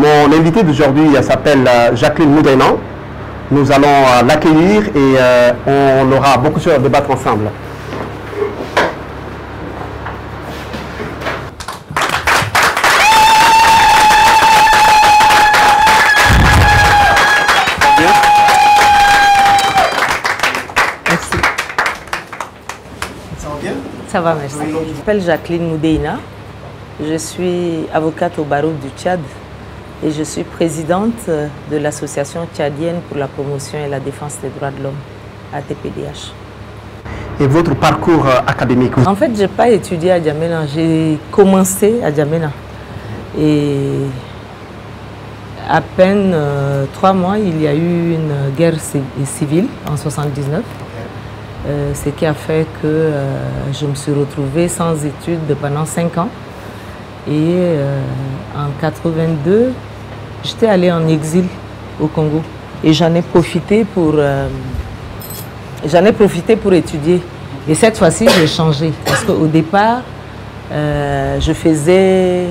Mon invité d'aujourd'hui s'appelle Jacqueline Moudena. Nous allons l'accueillir et on aura beaucoup de choses à débattre ensemble. Merci. Ça va bien? Ça va, merci. Je m'appelle Jacqueline Moudena. Je suis avocate au barreau du Tchad et je suis présidente de l'association tchadienne pour la promotion et la défense des droits de l'homme, ATPDH. Et votre parcours académique? En fait, je n'ai pas étudié à Djamena, j'ai commencé à Djamena. Et à peine 3 mois, il y a eu une guerre civile en 1979. Ce qui a fait que je me suis retrouvée sans études pendant 5 ans. Et en 1982, j'étais allée en exil au Congo. Et j'en ai profité pour étudier. Et cette fois-ci, j'ai changé. Parce qu'au départ, je faisais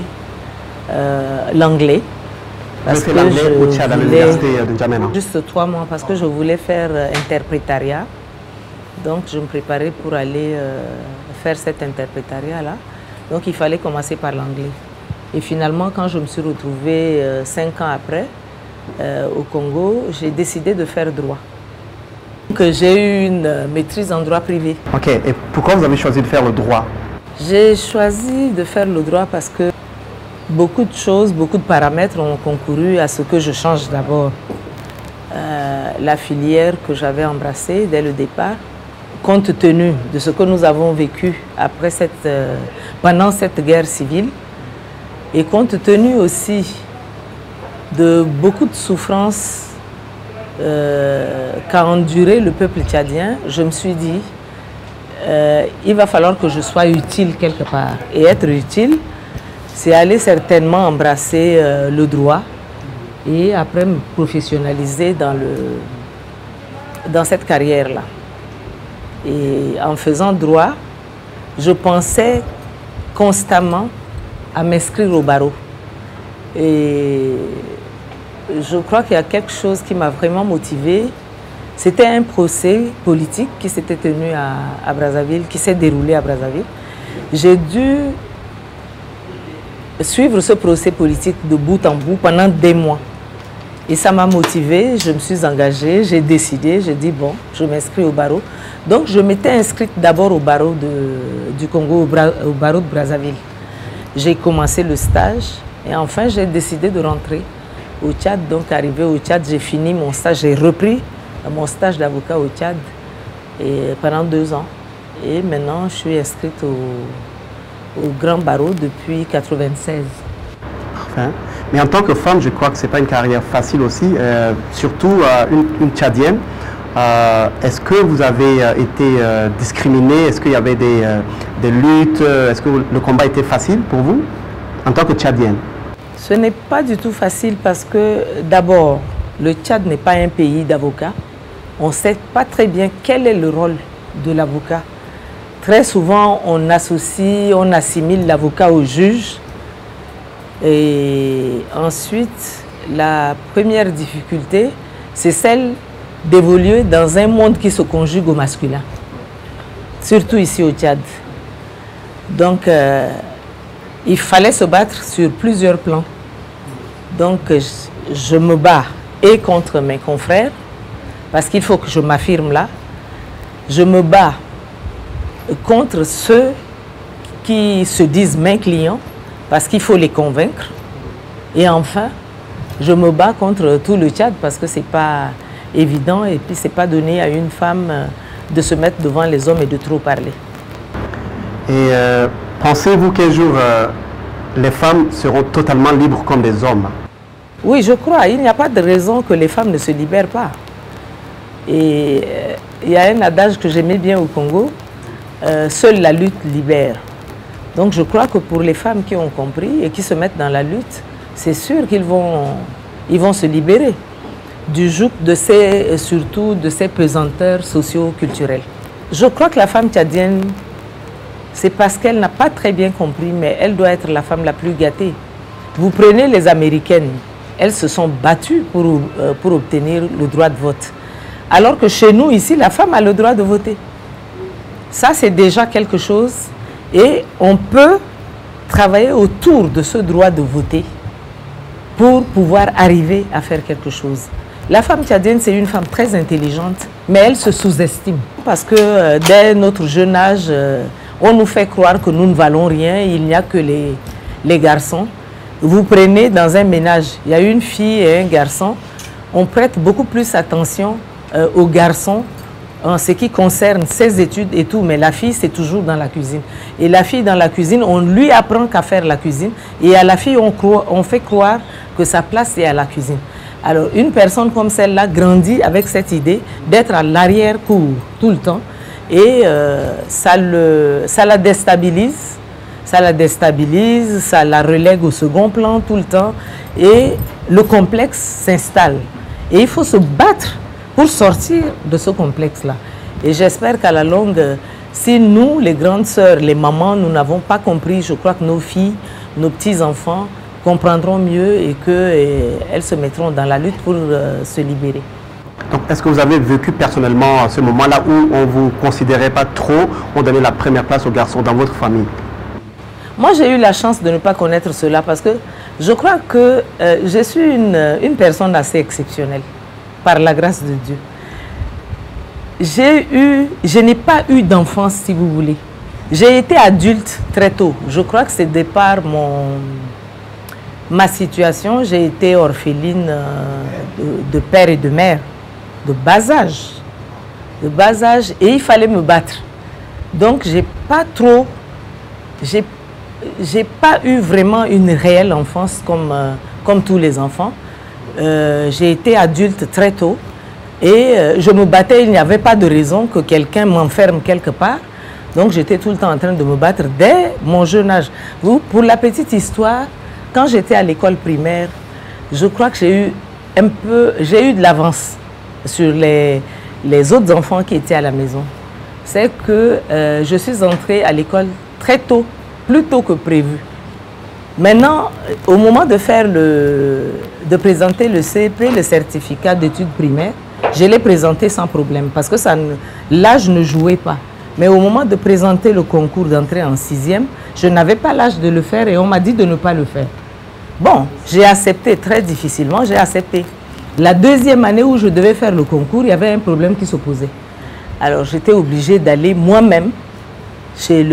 l'anglais. Parce que l'anglais au Tchad à l'université de Djamena. Juste 3 mois, parce que je voulais faire interprétariat. Donc, je me préparais pour aller faire cet interprétariat-là. Donc, il fallait commencer par l'anglais. Et finalement, quand je me suis retrouvée 5 ans après au Congo, j'ai décidé de faire droit. J'ai eu une maîtrise en droit privé. Ok, et pourquoi vous avez choisi de faire le droit? J'ai choisi de faire le droit parce que beaucoup de choses, beaucoup de paramètres ont concouru à ce que je change d'abord. La filière que j'avais embrassée dès le départ, compte tenu de ce que nous avons vécu après pendant cette guerre civile et compte tenu aussi de beaucoup de souffrances qu'a enduré le peuple tchadien, je me suis dit il va falloir que je sois utile quelque part. Et être utile, c'est aller certainement embrasser le droit et après me professionnaliser dans cette carrière-là. Et en faisant droit, je pensais constamment à m'inscrire au barreau. Et je crois qu'il y a quelque chose qui m'a vraiment motivée. C'était un procès politique qui s'était tenu à Brazzaville, qui s'est déroulé à Brazzaville. J'ai dû suivre ce procès politique de bout en bout pendant des mois. Et ça m'a motivée, je me suis engagée, j'ai décidé, j'ai dit bon, je m'inscris au barreau. Donc je m'étais inscrite d'abord au barreau du Congo, au barreau de Brazzaville. J'ai commencé le stage et enfin j'ai décidé de rentrer au Tchad. Donc arrivé au Tchad, j'ai fini mon stage, j'ai repris mon stage d'avocat au Tchad pendant 2 ans. Et maintenant je suis inscrite au grand barreau depuis 1996. Parfait. Mais en tant que femme, je crois que ce n'est pas une carrière facile aussi, surtout une Tchadienne. Est-ce que vous avez été discriminée? Est-ce qu'il y avait des luttes? Est-ce que le combat était facile pour vous en tant que Tchadienne? Ce n'est pas du tout facile parce que d'abord, le Tchad n'est pas un pays d'avocats. On ne sait pas très bien quel est le rôle de l'avocat. Très souvent, on assimile l'avocat au juge. Et ensuite, la première difficulté, c'est celle d'évoluer dans un monde qui se conjugue au masculin, surtout ici au Tchad. Donc, il fallait se battre sur plusieurs plans. Donc, je me bats et contre mes confrères, parce qu'il faut que je m'affirme là. Je me bats contre ceux qui se disent mes clients, parce qu'il faut les convaincre. Et enfin, je me bats contre tout le Tchad parce que ce n'est pas évident et puis ce n'est pas donné à une femme de se mettre devant les hommes et de trop parler. Et pensez-vous qu'un jour, les femmes seront totalement libres comme des hommes? Oui, je crois. Il n'y a pas de raison que les femmes ne se libèrent pas. Et il y a un adage que j'aimais bien au Congo, seule la lutte libère. Donc je crois que pour les femmes qui ont compris et qui se mettent dans la lutte, c'est sûr qu'ils vont se libérer du joug surtout de ces pesanteurs socio-culturelles. Je crois que la femme tchadienne, c'est parce qu'elle n'a pas très bien compris, mais elle doit être la femme la plus gâtée. Vous prenez les Américaines, elles se sont battues pour obtenir le droit de vote. Alors que chez nous, ici, la femme a le droit de voter. Ça, c'est déjà quelque chose. Et on peut travailler autour de ce droit de voter pour pouvoir arriver à faire quelque chose. La femme tchadienne, c'est une femme très intelligente, mais elle se sous-estime. Parce que dès notre jeune âge, on nous fait croire que nous ne valons rien, il n'y a que les garçons. Vous prenez dans un ménage, il y a une fille et un garçon, on prête beaucoup plus attention aux garçons en ce qui concerne ses études et tout, mais la fille, c'est toujours dans la cuisine. Et la fille dans la cuisine, on lui apprend qu'à faire la cuisine, et à la fille, on fait croire que sa place est à la cuisine. Alors, une personne comme celle-là grandit avec cette idée d'être à l'arrière-cour tout le temps, et ça la déstabilise, ça la relègue au second plan tout le temps, et le complexe s'installe. Et il faut se battre pour sortir de ce complexe-là. Et j'espère qu'à la longue, si nous, les grandes sœurs, les mamans, nous n'avons pas compris, je crois que nos filles, nos petits-enfants comprendront mieux et qu'elles se mettront dans la lutte pour se libérer. Donc, est-ce que vous avez vécu personnellement ce moment-là où on ne vous considérait pas trop, on donnait la première place aux garçons dans votre famille? Moi, j'ai eu la chance de ne pas connaître cela parce que je crois que je suis une personne assez exceptionnelle, par la grâce de Dieu. Je n'ai pas eu d'enfance, si vous voulez. J'ai été adulte très tôt. Je crois que c'est de par ma situation. J'ai été orpheline de père et de mère, de bas âge. Et il fallait me battre. Donc, j'ai pas eu vraiment une réelle enfance comme tous les enfants. J'ai été adulte très tôt et je me battais, il n'y avait pas de raison que quelqu'un m'enferme quelque part. Donc j'étais tout le temps en train de me battre dès mon jeune âge. Pour la petite histoire, quand j'étais à l'école primaire, je crois que j'ai eu de l'avance sur les autres enfants qui étaient à la maison. C'est que je suis entrée à l'école très tôt, plus tôt que prévu. Maintenant, au moment de présenter le CEP, le certificat d'études primaires, je l'ai présenté sans problème parce que l'âge ne jouait pas. Mais au moment de présenter le concours d'entrée en 6e, je n'avais pas l'âge de le faire et on m'a dit de ne pas le faire. Bon, j'ai accepté très difficilement, j'ai accepté. La deuxième année où je devais faire le concours, il y avait un problème qui se posait. Alors j'étais obligée d'aller moi-même chez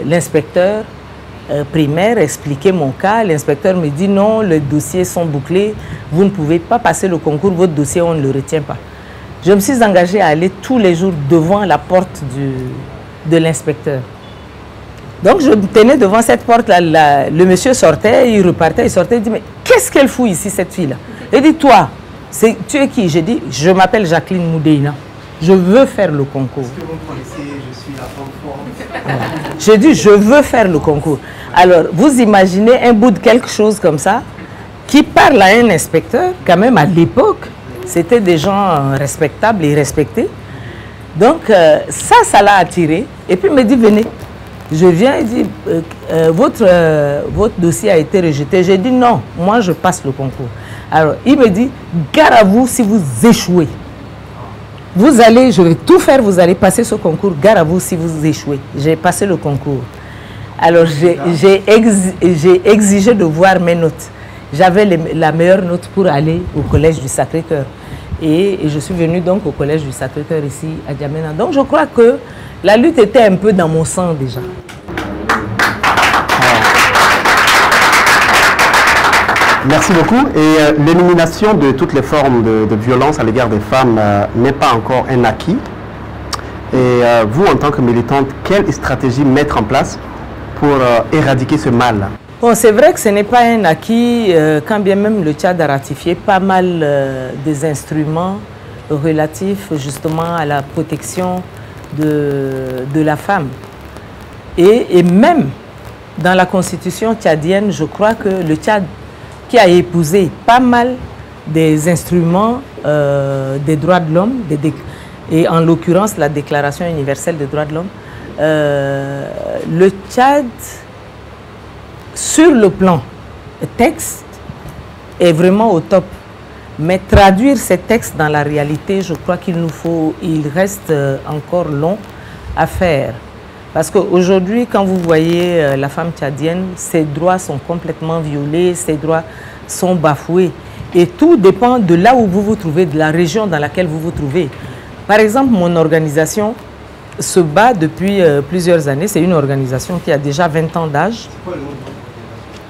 l'inspecteur primaire, expliquer mon cas. L'inspecteur me dit non, les dossiers sont bouclés, vous ne pouvez pas passer le concours, votre dossier, on ne le retient pas. Je me suis engagée à aller tous les jours devant la porte de l'inspecteur. Donc je me tenais devant cette porte-là, le monsieur sortait, il repartait, il sortait, il dit mais qu'est-ce qu'elle fout ici cette fille-là? Il dit toi, tu es qui? J'ai dit je m'appelle Jacqueline Moudeina, je veux faire le concours. Est-ce que vous me connaissez, je suis la femme forte? J'ai dit je veux faire le concours. Alors vous imaginez un bout de quelque chose comme ça qui parle à un inspecteur, quand même à l'époque, c'était des gens respectables et respectés. Donc ça l'a attiré. Et puis il me dit venez. Je viens et dis votre dossier a été rejeté. J'ai dit non, moi je passe le concours. Alors il me dit gare à vous si vous échouez. Vous allez, je vais tout faire, vous allez passer ce concours, gare à vous si vous échouez. J'ai passé le concours. Alors j'ai exigé de voir mes notes. J'avais la meilleure note pour aller au collège du Sacré-Cœur. Et je suis venue donc au collège du Sacré-Cœur ici à N'Djamena. Donc je crois que la lutte était un peu dans mon sang déjà. Merci beaucoup. Et l'élimination de toutes les formes de violence à l'égard des femmes n'est pas encore un acquis. Et vous, en tant que militante, quelle stratégie mettre en place pour éradiquer ce mal? Bon, c'est vrai que ce n'est pas un acquis, quand bien même le Tchad a ratifié pas mal des instruments relatifs justement à la protection de la femme. Et même dans la constitution tchadienne, je crois que le Tchad, qui a épousé pas mal des instruments des droits de l'homme, et en l'occurrence la Déclaration universelle des droits de l'homme, le Tchad, sur le plan texte, est vraiment au top. Mais traduire ces textes dans la réalité, je crois qu'il reste encore long à faire. Parce qu'aujourd'hui, quand vous voyez la femme tchadienne, ses droits sont complètement violés, ses droits sont bafoués. Et tout dépend de là où vous vous trouvez, de la région dans laquelle vous vous trouvez. Par exemple, mon organisation se bat depuis plusieurs années. C'est une organisation qui a déjà 20 ans d'âge.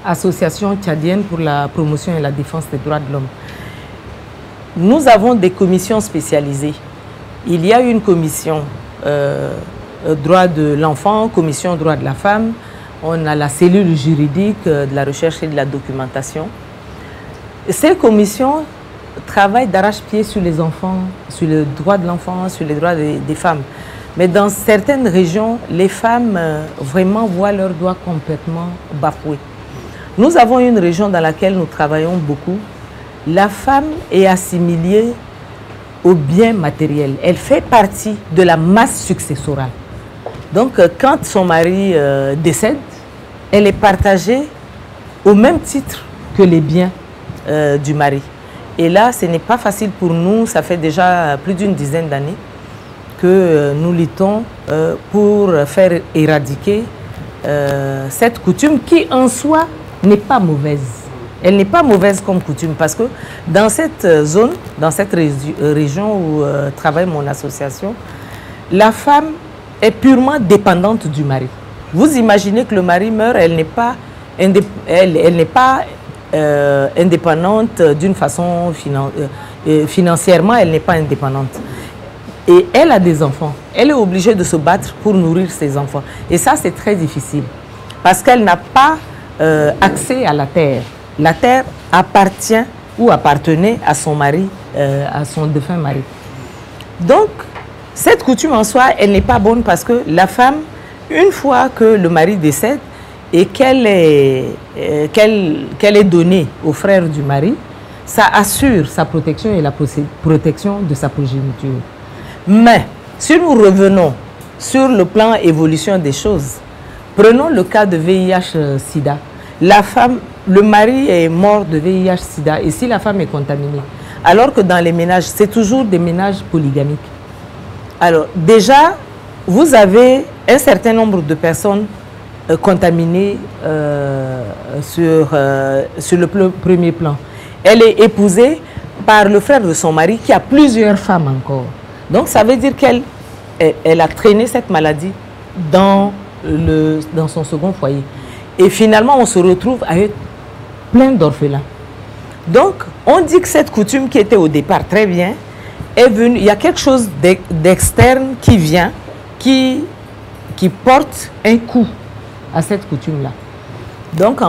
Association tchadienne pour la promotion et la défense des droits de l'homme. Nous avons des commissions spécialisées. Il y a une commission droits de l'enfant, commission droits de la femme. On a la cellule juridique de la recherche et de la documentation. Ces commissions travaillent d'arrache-pied sur les enfants, sur les droits de l'enfant, sur les droits des femmes. Mais dans certaines régions, les femmes vraiment voient leurs droits complètement bafoués. Nous avons une région dans laquelle nous travaillons beaucoup. La femme est assimilée au bien matériel. Elle fait partie de la masse successorale. Donc, quand son mari décède, elle est partagée au même titre que les biens du mari. Et là, ce n'est pas facile pour nous. Ça fait déjà plus d'une dizaine d'années que nous luttons pour faire éradiquer cette coutume qui, en soi, n'est pas mauvaise. Elle n'est pas mauvaise comme coutume parce que dans cette zone, dans cette région où travaille mon association, la femme est purement dépendante du mari. Vous imaginez que le mari meurt, elle n'est pas, indépendante d'une façon financièrement, elle n'est pas indépendante. Et elle a des enfants. Elle est obligée de se battre pour nourrir ses enfants. Et ça, c'est très difficile parce qu'elle n'a pas accès à la terre. La terre appartient ou appartenait à son mari, à son défunt mari. Donc, cette coutume en soi, elle n'est pas bonne parce que la femme, une fois que le mari décède et qu'elle est donnée au frère du mari, ça assure sa protection et la protection de sa progéniture. Mais, si nous revenons sur le plan évolution des choses, prenons le cas de VIH-Sida. La femme, le mari est mort de VIH-Sida et si la femme est contaminée, alors que dans les ménages, c'est toujours des ménages polygamiques. Alors déjà, vous avez un certain nombre de personnes contaminées sur le premier plan. Elle est épousée par le frère de son mari qui a plusieurs femmes encore. Donc ça veut dire qu'elle a traîné cette maladie dans son second foyer. Et finalement, on se retrouve avec plein d'orphelins. Donc, on dit que cette coutume qui était au départ très bien, est venue, il y a quelque chose d'externe qui vient, qui porte un coup à cette coutume-là. Donc,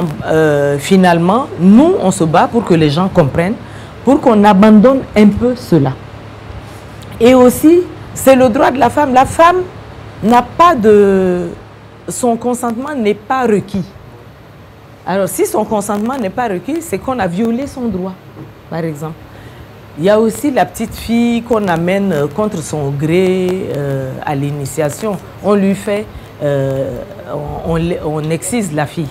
finalement, nous, on se bat pour que les gens comprennent, pour qu'on abandonne un peu cela. Et aussi, c'est le droit de la femme. La femme n'a pas de... Son consentement n'est pas requis. Alors, si son consentement n'est pas requis, c'est qu'on a violé son droit, par exemple. Il y a aussi la petite fille qu'on amène contre son gré à l'initiation. On lui fait... on excise la fille.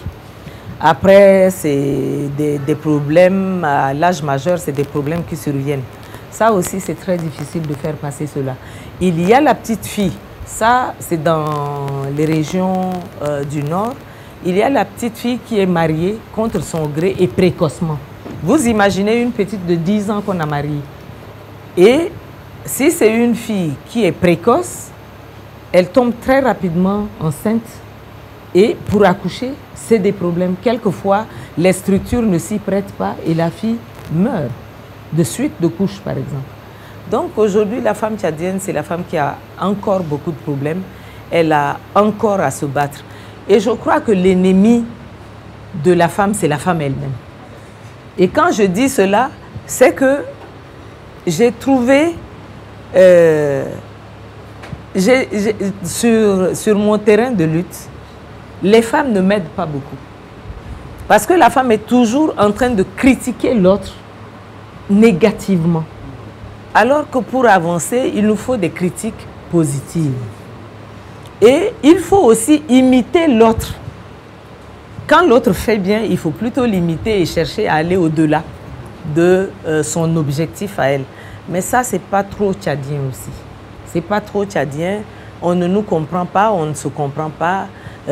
Après, c'est des problèmes, à l'âge majeur, c'est des problèmes qui surviennent. Ça aussi, c'est très difficile de faire passer cela. Il y a la petite fille, ça, c'est dans les régions du Nord. Il y a la petite fille qui est mariée contre son gré et précocement. Vous imaginez une petite de 10 ans qu'on a mariée. Et si c'est une fille qui est précoce, elle tombe très rapidement enceinte. Et pour accoucher, c'est des problèmes. Quelquefois, les structures ne s'y prêtent pas et la fille meurt de suite de couche, par exemple. Donc aujourd'hui, la femme tchadienne, c'est la femme qui a encore beaucoup de problèmes. Elle a encore à se battre. Et je crois que l'ennemi de la femme, c'est la femme elle-même. Et quand je dis cela, c'est que j'ai trouvé, sur mon terrain de lutte, les femmes ne m'aident pas beaucoup. Parce que la femme est toujours en train de critiquer l'autre négativement. Alors que pour avancer, il nous faut des critiques positives. Et il faut aussi imiter l'autre. Quand l'autre fait bien, il faut plutôt l'imiter et chercher à aller au-delà de son objectif à elle. Mais ça, c'est pas trop tchadien aussi. C'est pas trop tchadien. On ne nous comprend pas, on ne se comprend pas.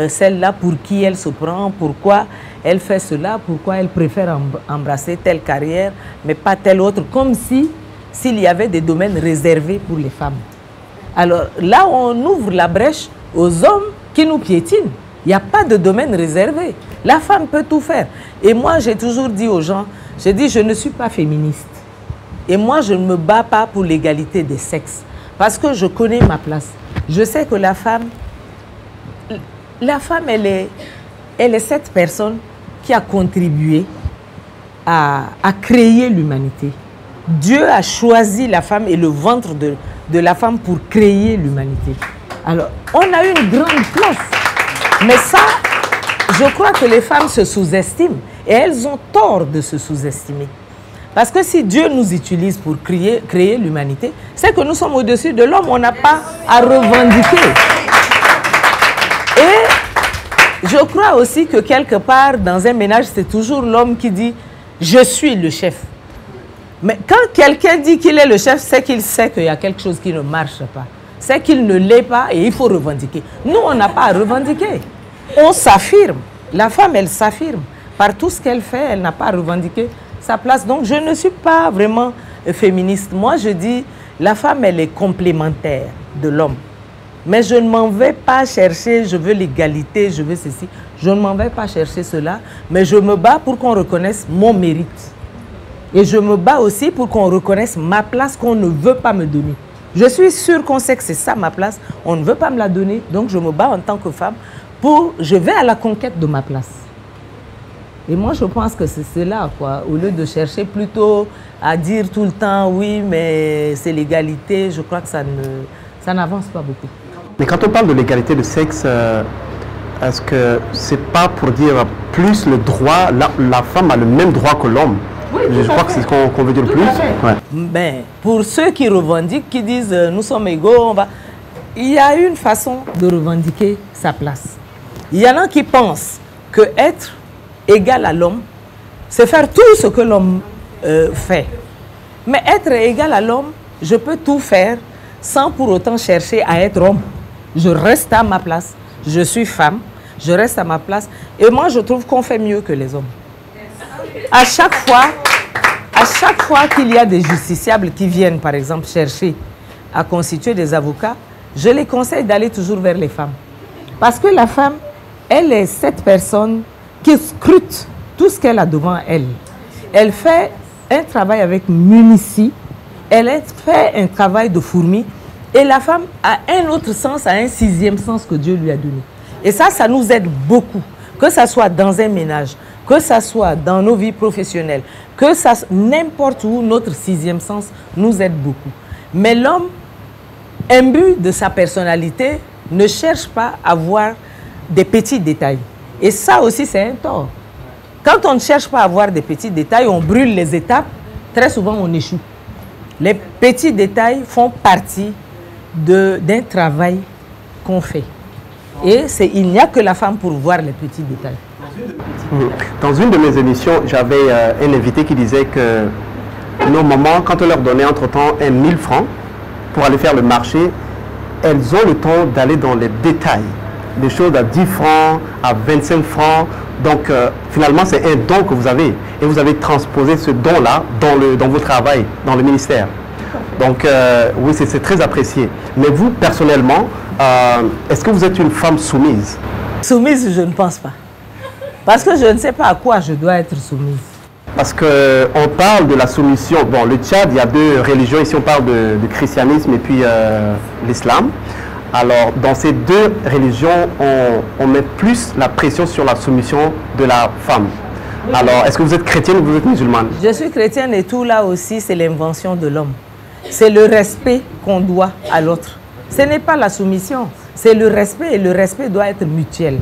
Celle-là, pour qui elle se prend, pourquoi elle fait cela, pourquoi elle préfère embrasser telle carrière, mais pas telle autre, comme s'il y avait des domaines réservés pour les femmes. Alors là, on ouvre la brèche aux hommes qui nous piétinent. Il n'y a pas de domaine réservé. La femme peut tout faire. Et moi, j'ai toujours dit aux gens, j'ai dit, je ne suis pas féministe. Et moi, je ne me bats pas pour l'égalité des sexes. Parce que je connais ma place. Je sais que la femme, elle est cette personne qui a contribué à créer l'humanité. Dieu a choisi la femme et le ventre de la femme pour créer l'humanité. Alors, on a une grande place. Mais ça, je crois que les femmes se sous-estiment. Et elles ont tort de se sous-estimer. Parce que si Dieu nous utilise pour créer l'humanité, c'est que nous sommes au-dessus de l'homme. On n'a pas à revendiquer. Et je crois aussi que quelque part, dans un ménage, c'est toujours l'homme qui dit « je suis le chef ». Mais quand quelqu'un dit qu'il est le chef, c'est qu'il sait qu'il y a quelque chose qui ne marche pas. C'est qu'il ne l'est pas et il faut revendiquer. Nous, on n'a pas à revendiquer. On s'affirme. La femme, elle s'affirme. Par tout ce qu'elle fait, elle n'a pas à revendiquer sa place. Donc, je ne suis pas vraiment féministe. Moi, je dis, la femme, elle est complémentaire de l'homme. Mais je ne m'en vais pas chercher, je veux l'égalité, je veux ceci. Je ne m'en vais pas chercher cela, mais je me bats pour qu'on reconnaisse mon mérite. Et je me bats aussi pour qu'on reconnaisse ma place qu'on ne veut pas me donner. Je suis sûre qu'on sait que c'est ça ma place, on ne veut pas me la donner, donc je me bats en tant que femme je vais à la conquête de ma place. Et moi, je pense que c'est cela, quoi. Au lieu de chercher plutôt à dire tout le temps, oui, mais c'est l'égalité, je crois que ça n'avance pas beaucoup. Mais quand on parle de l'égalité de sexe, est-ce que c'est pas pour dire plus le droit, la femme a le même droit que l'homme? Oui, je crois que c'est ce qu'on veut dire le plus. Ouais. Ben, pour ceux qui revendiquent, qui disent nous sommes égaux, il y a une façon de revendiquer sa place. Il y en a qui pensent que être égal à l'homme, c'est faire tout ce que l'homme fait. Mais être égal à l'homme, je peux tout faire sans pour autant chercher à être homme. Je reste à ma place. Je suis femme, je reste à ma place. Et moi, je trouve qu'on fait mieux que les hommes. À chaque fois qu'il y a des justiciables qui viennent, par exemple, chercher à constituer des avocats, je les conseille d'aller toujours vers les femmes. Parce que la femme, elle est cette personne qui scrute tout ce qu'elle a devant elle. Elle fait un travail avec minutie, elle fait un travail de fourmi, et la femme a un autre sens, a un sixième sens que Dieu lui a donné. Et ça nous aide beaucoup, que ça soit dans un ménage, que ça soit dans nos vies professionnelles, que ça n'importe où, notre sixième sens nous aide beaucoup. Mais l'homme, imbu de sa personnalité, ne cherche pas à voir des petits détails. Et ça aussi, c'est un tort. Quand on ne cherche pas à voir des petits détails, on brûle les étapes, très souvent on échoue. Les petits détails font partie d'un travail qu'on fait. Et il n'y a que la femme pour voir les petits détails. Dans une de mes émissions, j'avais un invité qui disait que nos mamans, quand on leur donnait entre-temps 1000 francs pour aller faire le marché, elles ont le temps d'aller dans les détails. Des choses à 10 francs, à 25 francs. Donc, finalement, c'est un don que vous avez. Et vous avez transposé ce don-là dans vos travail, dans le ministère. Donc, oui, c'est très apprécié. Mais vous, personnellement, est-ce que vous êtes une femme soumise? Soumise, je ne pense pas. Parce que je ne sais pas à quoi je dois être soumise. Parce qu'on parle de la soumission. Bon, le Tchad, il y a deux religions. Ici, on parle du christianisme et puis l'islam. Alors, dans ces deux religions, on met plus la pression sur la soumission de la femme. Alors, est-ce que vous êtes chrétienne ou vous êtes musulmane? Je suis chrétienne et tout là aussi, c'est l'invention de l'homme. C'est le respect qu'on doit à l'autre. Ce n'est pas la soumission, c'est le respect et le respect doit être mutuel.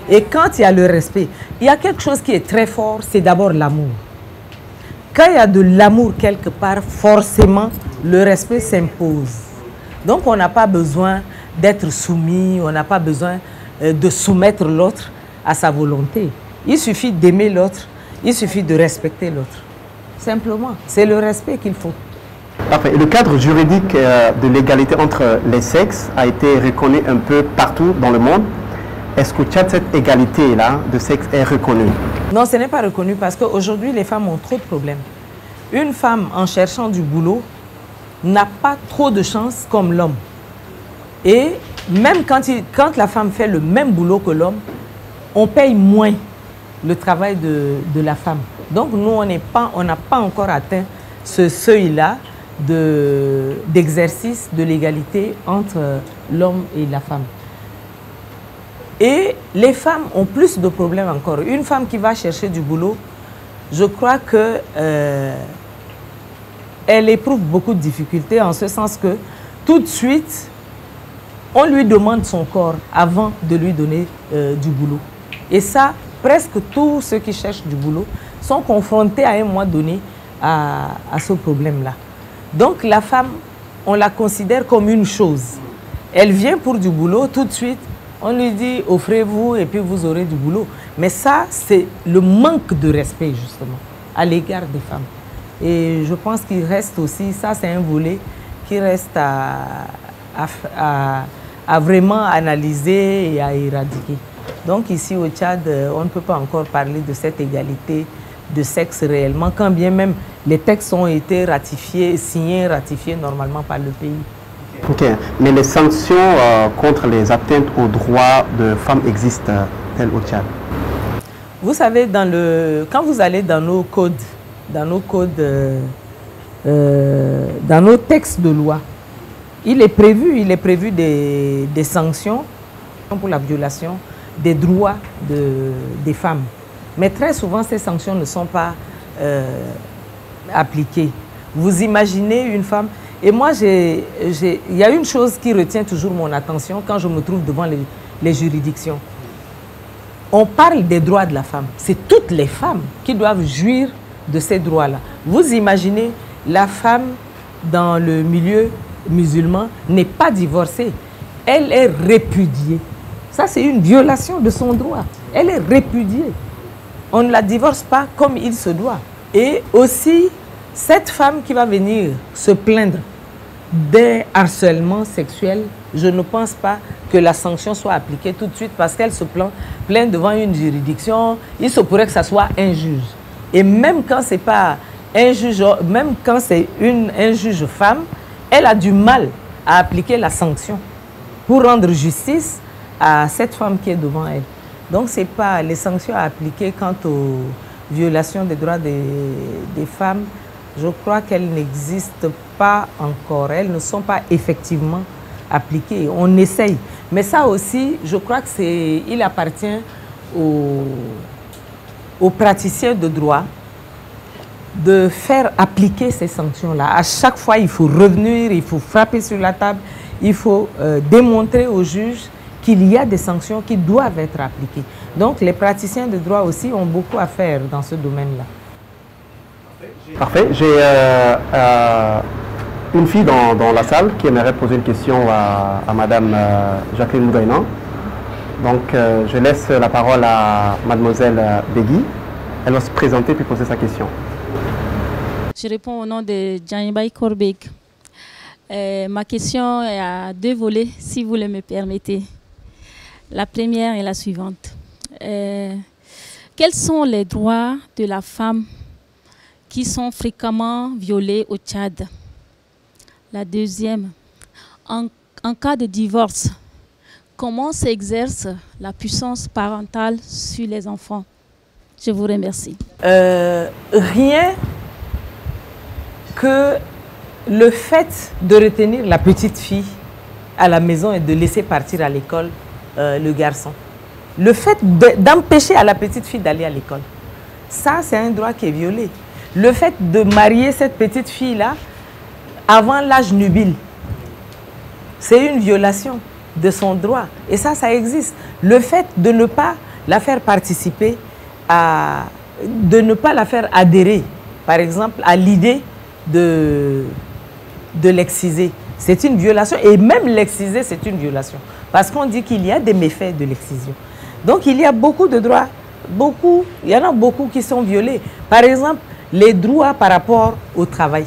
Et quand il y a le respect, il y a quelque chose qui est très fort, c'est d'abord l'amour. Quand il y a de l'amour quelque part, forcément, le respect s'impose. Donc, on n'a pas besoin d'être soumis, on n'a pas besoin de soumettre l'autre à sa volonté. Il suffit d'aimer l'autre, il suffit de respecter l'autre. simplement. C'est le respect qu'il faut. Parfait. Le cadre juridique de l'égalité entre les sexes a été reconnu un peu partout dans le monde. Est-ce qu'au Tchad, cette égalité-là de sexe est reconnue? Non, ce n'est pas reconnu parce qu'aujourd'hui, les femmes ont trop de problèmes. Une femme, en cherchant du boulot, n'a pas trop de chance comme l'homme. Et même quand la femme fait le même boulot que l'homme, on paye moins le travail de la femme. Donc nous, on n'a pas encore atteint ce seuil-là d'exercice de l'égalité entre l'homme et la femme. Et les femmes ont plus de problèmes encore. Une femme qui va chercher du boulot, je crois que elle éprouve beaucoup de difficultés en ce sens que tout de suite, on lui demande son corps avant de lui donner du boulot. Et ça, presque tous ceux qui cherchent du boulot sont confrontés à un moment donné à ce problème-là. Donc la femme, on la considère comme une chose. Elle vient pour du boulot, tout de suite, on lui dit offrez-vous et puis vous aurez du boulot. Mais ça, c'est le manque de respect justement à l'égard des femmes. Et je pense qu'il reste aussi, ça c'est un volet qui reste à vraiment analyser et à éradiquer. Donc ici au Tchad, on ne peut pas encore parler de cette égalité de sexe réellement, quand bien même les textes ont été ratifiés, signés, ratifiés normalement par le pays. Ok, mais les sanctions contre les atteintes aux droits de femmes existent-elles au Tchad? Vous savez, quand vous allez dans nos codes, dans nos textes de loi, il est prévu des sanctions pour la violation des droits des femmes. Mais très souvent, ces sanctions ne sont pas appliquées. Vous imaginez une femme... Et moi, il y a une chose qui retient toujours mon attention quand je me trouve devant les juridictions. On parle des droits de la femme. C'est toutes les femmes qui doivent jouir de ces droits-là. Vous imaginez, la femme dans le milieu musulman n'est pas divorcée. Elle est répudiée. Ça, c'est une violation de son droit. Elle est répudiée. On ne la divorce pas comme il se doit. Et aussi, cette femme qui va venir se plaindre d'un harcèlement sexuel, je ne pense pas que la sanction soit appliquée tout de suite parce qu'elle se plaint devant une juridiction. Il se pourrait que ce soit un juge. Et même quand ce n'est pas un juge, même quand c'est un juge femme, elle a du mal à appliquer la sanction pour rendre justice à cette femme qui est devant elle. Donc, ce n'est pas les sanctions à appliquer quant aux violations des droits des femmes. Je crois qu'elles n'existent pas encore. Elles ne sont pas effectivement appliquées. On essaye. Mais ça aussi, je crois qu'il appartient aux praticiens de droit de faire appliquer ces sanctions-là. À chaque fois, il faut revenir, il faut frapper sur la table, il faut démontrer aux juges qu'il y a des sanctions qui doivent être appliquées. Donc, les praticiens de droit aussi ont beaucoup à faire dans ce domaine-là. Parfait. J'ai une fille dans la salle qui aimerait poser une question à Madame Jacqueline Moudainan. Donc, je laisse la parole à Mademoiselle Begui. Elle va se présenter puis poser sa question. Je réponds au nom de Djanibay Korbek. Ma question est à deux volets, si vous le me permettez. La première est la suivante. Quels sont les droits de la femme qui sont fréquemment violés au Tchad? La deuxième, en cas de divorce, comment s'exerce la puissance parentale sur les enfants? Je vous remercie. Rien que le fait de retenir la petite fille à la maison et de laisser partir à l'école le garçon. Le fait d'empêcher à la petite fille d'aller à l'école, ça c'est un droit qui est violé. Le fait de marier cette petite fille-là avant l'âge nubile, c'est une violation de son droit. Et ça existe. Le fait de ne pas la faire participer, de ne pas la faire adhérer, par exemple, à l'idée de l'exciser, c'est une violation. Et même l'exciser, c'est une violation. Parce qu'on dit qu'il y a des méfaits de l'excision. Donc il y a beaucoup de droits, il y en a beaucoup qui sont violés. Par exemple, les droits par rapport au travail.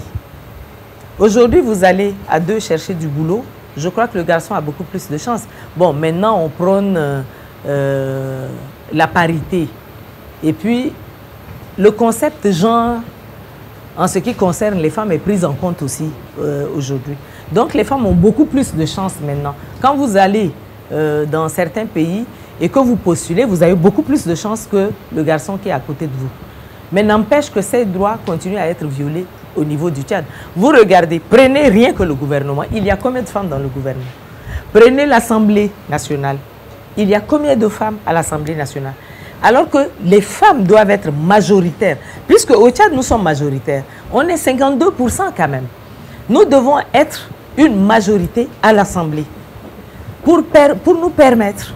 Aujourd'hui, vous allez à 2 chercher du boulot. Je crois que le garçon a beaucoup plus de chance. Bon, maintenant, on prône la parité. Et puis, le concept genre, en ce qui concerne les femmes, est pris en compte aussi aujourd'hui. Donc, les femmes ont beaucoup plus de chance maintenant. Quand vous allez dans certains pays et que vous postulez, vous avez beaucoup plus de chance que le garçon qui est à côté de vous. Mais n'empêche que ces droits continuent à être violés au niveau du Tchad. Vous regardez, prenez rien que le gouvernement. Il y a combien de femmes dans le gouvernement? Prenez l'Assemblée nationale. Il y a combien de femmes à l'Assemblée nationale? Alors que les femmes doivent être majoritaires. Puisque au Tchad, nous sommes majoritaires. On est 52% quand même. Nous devons être une majorité à l'Assemblée pour nous permettre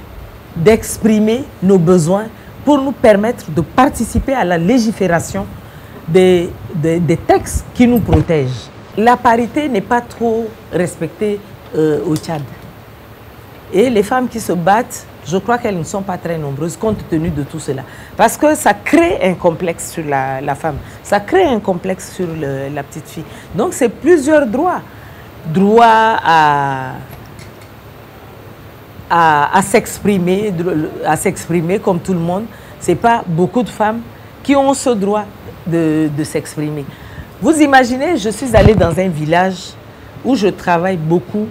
d'exprimer nos besoins, pour nous permettre de participer à la légifération des textes qui nous protègent. La parité n'est pas trop respectée au Tchad. Et les femmes qui se battent, je crois qu'elles ne sont pas très nombreuses compte tenu de tout cela. Parce que ça crée un complexe sur la femme. Ça crée un complexe sur la petite fille. Donc c'est plusieurs droits. Droit à s'exprimer comme tout le monde. Ce n'est pas beaucoup de femmes qui ont ce droit de s'exprimer. Vous imaginez, je suis allée dans un village où je travaille beaucoup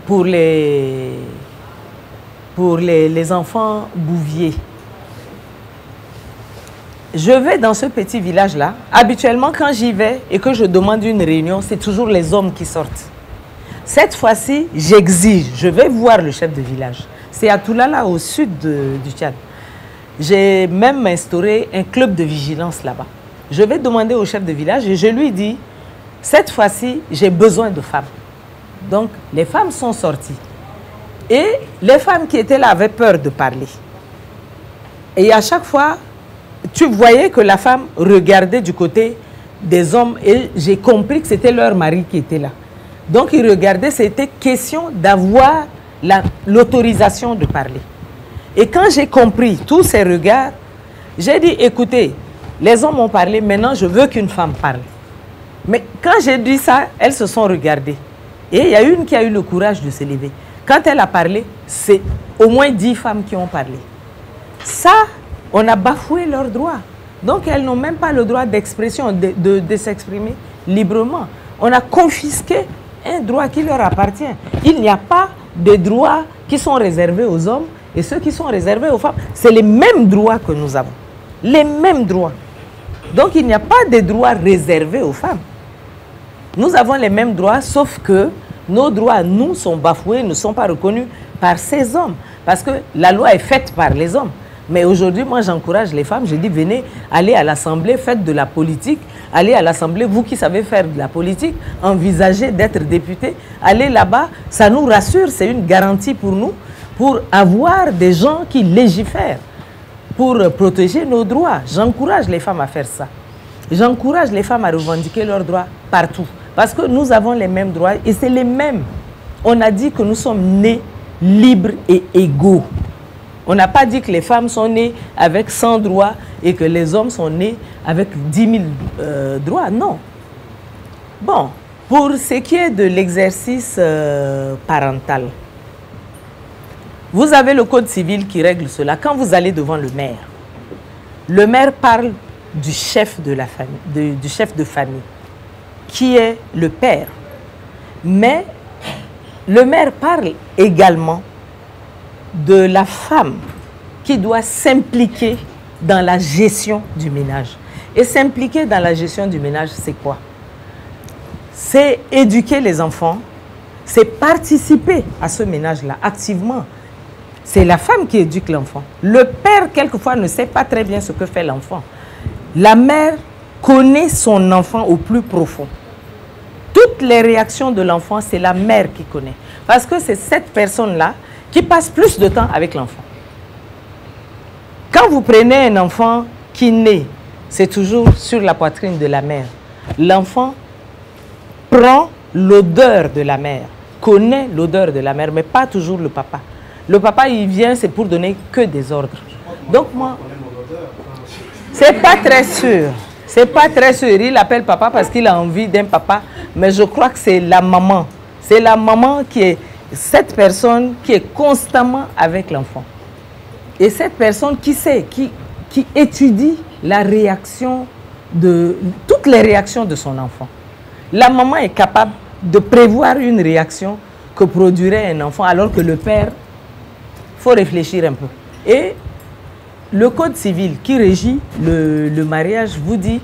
pour les enfants bouviers. Je vais dans ce petit village-là. Habituellement, quand j'y vais et que je demande une réunion, c'est toujours les hommes qui sortent. Cette fois-ci, j'exige, je vais voir le chef de village. C'est à Toulala, au sud du Tchad. J'ai même instauré un club de vigilance là-bas. Je vais demander au chef de village et je lui dis, cette fois-ci, j'ai besoin de femmes. Donc, les femmes sont sorties. Et les femmes qui étaient là avaient peur de parler. Et à chaque fois, tu voyais que la femme regardait du côté des hommes et j'ai compris que c'était leur mari qui était là. Donc, ils regardaient, c'était question d'avoir l'autorisation de parler. Et quand j'ai compris tous ces regards, j'ai dit, écoutez, les hommes ont parlé, maintenant je veux qu'une femme parle. Mais quand j'ai dit ça, elles se sont regardées. Et il y a une qui a eu le courage de se lever. Quand elle a parlé, c'est au moins 10 femmes qui ont parlé. Ça, on a bafoué leurs droits. Donc, elles n'ont même pas le droit d'expression, de s'exprimer librement. On a confisqué un droit qui leur appartient. Il n'y a pas de droits qui sont réservés aux hommes et ceux qui sont réservés aux femmes. C'est les mêmes droits que nous avons. Les mêmes droits. Donc, il n'y a pas de droits réservés aux femmes. Nous avons les mêmes droits, sauf que nos droits, nous, sont bafoués, ne sont pas reconnus par ces hommes. Parce que la loi est faite par les hommes. Mais aujourd'hui, moi, j'encourage les femmes. Je dis, venez, allez à l'Assemblée, faites de la politique. Allez à l'Assemblée, vous qui savez faire de la politique, envisagez d'être député. Allez là-bas, ça nous rassure, c'est une garantie pour nous, pour avoir des gens qui légifèrent, pour protéger nos droits. J'encourage les femmes à faire ça. J'encourage les femmes à revendiquer leurs droits partout. Parce que nous avons les mêmes droits et c'est les mêmes. On a dit que nous sommes nés libres et égaux. On n'a pas dit que les femmes sont nées avec 100 droits et que les hommes sont nés avec 10 000 droits. Non. Bon, pour ce qui est de l'exercice parental, vous avez le code civil qui règle cela. Quand vous allez devant le maire parle du chef de la famille, du chef de famille, qui est le père. Mais le maire parle également de la femme qui doit s'impliquer dans la gestion du ménage. Et s'impliquer dans la gestion du ménage, c'est quoi? C'est éduquer les enfants, c'est participer à ce ménage-là activement. C'est la femme qui éduque l'enfant. Le père, quelquefois, ne sait pas très bien ce que fait l'enfant. La mère connaît son enfant au plus profond. Toutes les réactions de l'enfant, c'est la mère qui connaît. Parce que c'est cette personne-là qui passe plus de temps avec l'enfant. Quand vous prenez un enfant qui naît, c'est toujours sur la poitrine de la mère. L'enfant prend l'odeur de la mère, connaît l'odeur de la mère, mais pas toujours le papa. Le papa, il vient, c'est pour donner que des ordres. Donc moi, C'est pas très sûr. C'est pas très sûr. Il l'appelle papa parce qu'il a envie d'un papa. Mais je crois que c'est la maman. C'est la maman qui est cette personne qui est constamment avec l'enfant. Et cette personne qui sait, qui étudie la réaction toutes les réactions de son enfant. La maman est capable de prévoir une réaction que produirait un enfant alors que le père, il faut réfléchir un peu. Et le code civil qui régit le mariage vous dit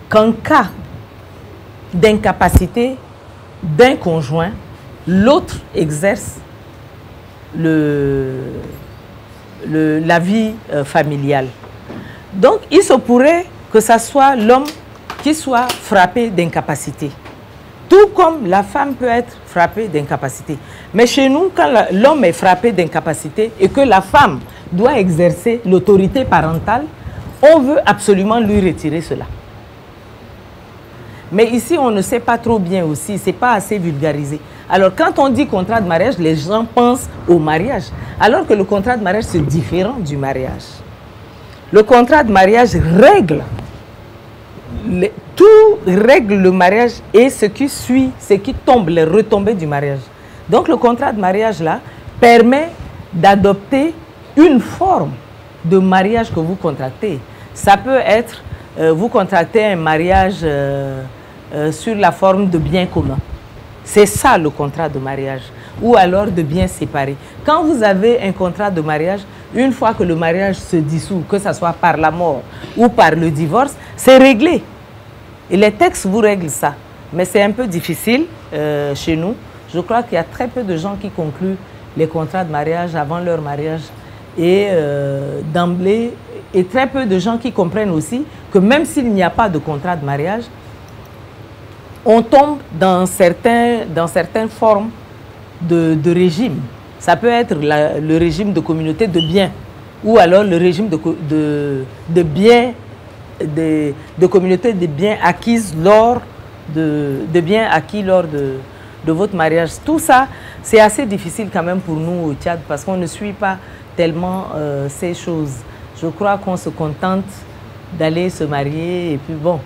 qu'en cas d'incapacité d'un conjoint, l'autre exerce la vie familiale. Donc, il se pourrait que ce soit l'homme qui soit frappé d'incapacité. Tout comme la femme peut être frappée d'incapacité. Mais chez nous, quand l'homme est frappé d'incapacité et que la femme doit exercer l'autorité parentale, on veut absolument lui retirer cela. Mais ici, on ne sait pas trop bien aussi, ce n'est pas assez vulgarisé. Alors, quand on dit contrat de mariage, les gens pensent au mariage, alors que le contrat de mariage, c'est différent du mariage. Le contrat de mariage règle, tout règle le mariage et ce qui suit, ce qui tombe, les retombées du mariage. Donc, le contrat de mariage, là, permet d'adopter une forme de mariage que vous contractez. Ça peut être, vous contractez un mariage sur la forme de bien commun. C'est ça le contrat de mariage. Ou alors de biens séparés. Quand vous avez un contrat de mariage, une fois que le mariage se dissout, que ce soit par la mort ou par le divorce, c'est réglé. Et les textes vous règlent ça. Mais c'est un peu difficile chez nous. Je crois qu'il y a très peu de gens qui concluent les contrats de mariage avant leur mariage. Et d'emblée, et très peu de gens qui comprennent aussi que même s'il n'y a pas de contrat de mariage, on tombe dans certaines formes de régime. Ça peut être le régime de communauté de biens ou alors le régime de communauté de biens acquises lors de biens acquis lors de votre mariage. Tout ça, c'est assez difficile quand même pour nous au Tchad parce qu'on ne suit pas tellement ces choses. Je crois qu'on se contente d'aller se marier et puis bon,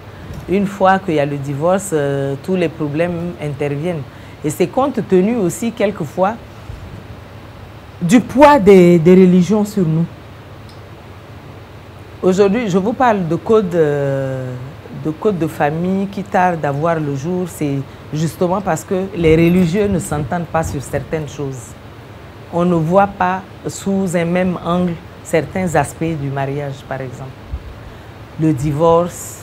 une fois qu'il y a le divorce, tous les problèmes interviennent. Et c'est compte tenu aussi quelquefois du poids des religions sur nous. Aujourd'hui, je vous parle de code de famille qui tarde à voir le jour. C'est justement parce que les religieux ne s'entendent pas sur certaines choses. On ne voit pas sous un même angle certains aspects du mariage, par exemple. Le divorce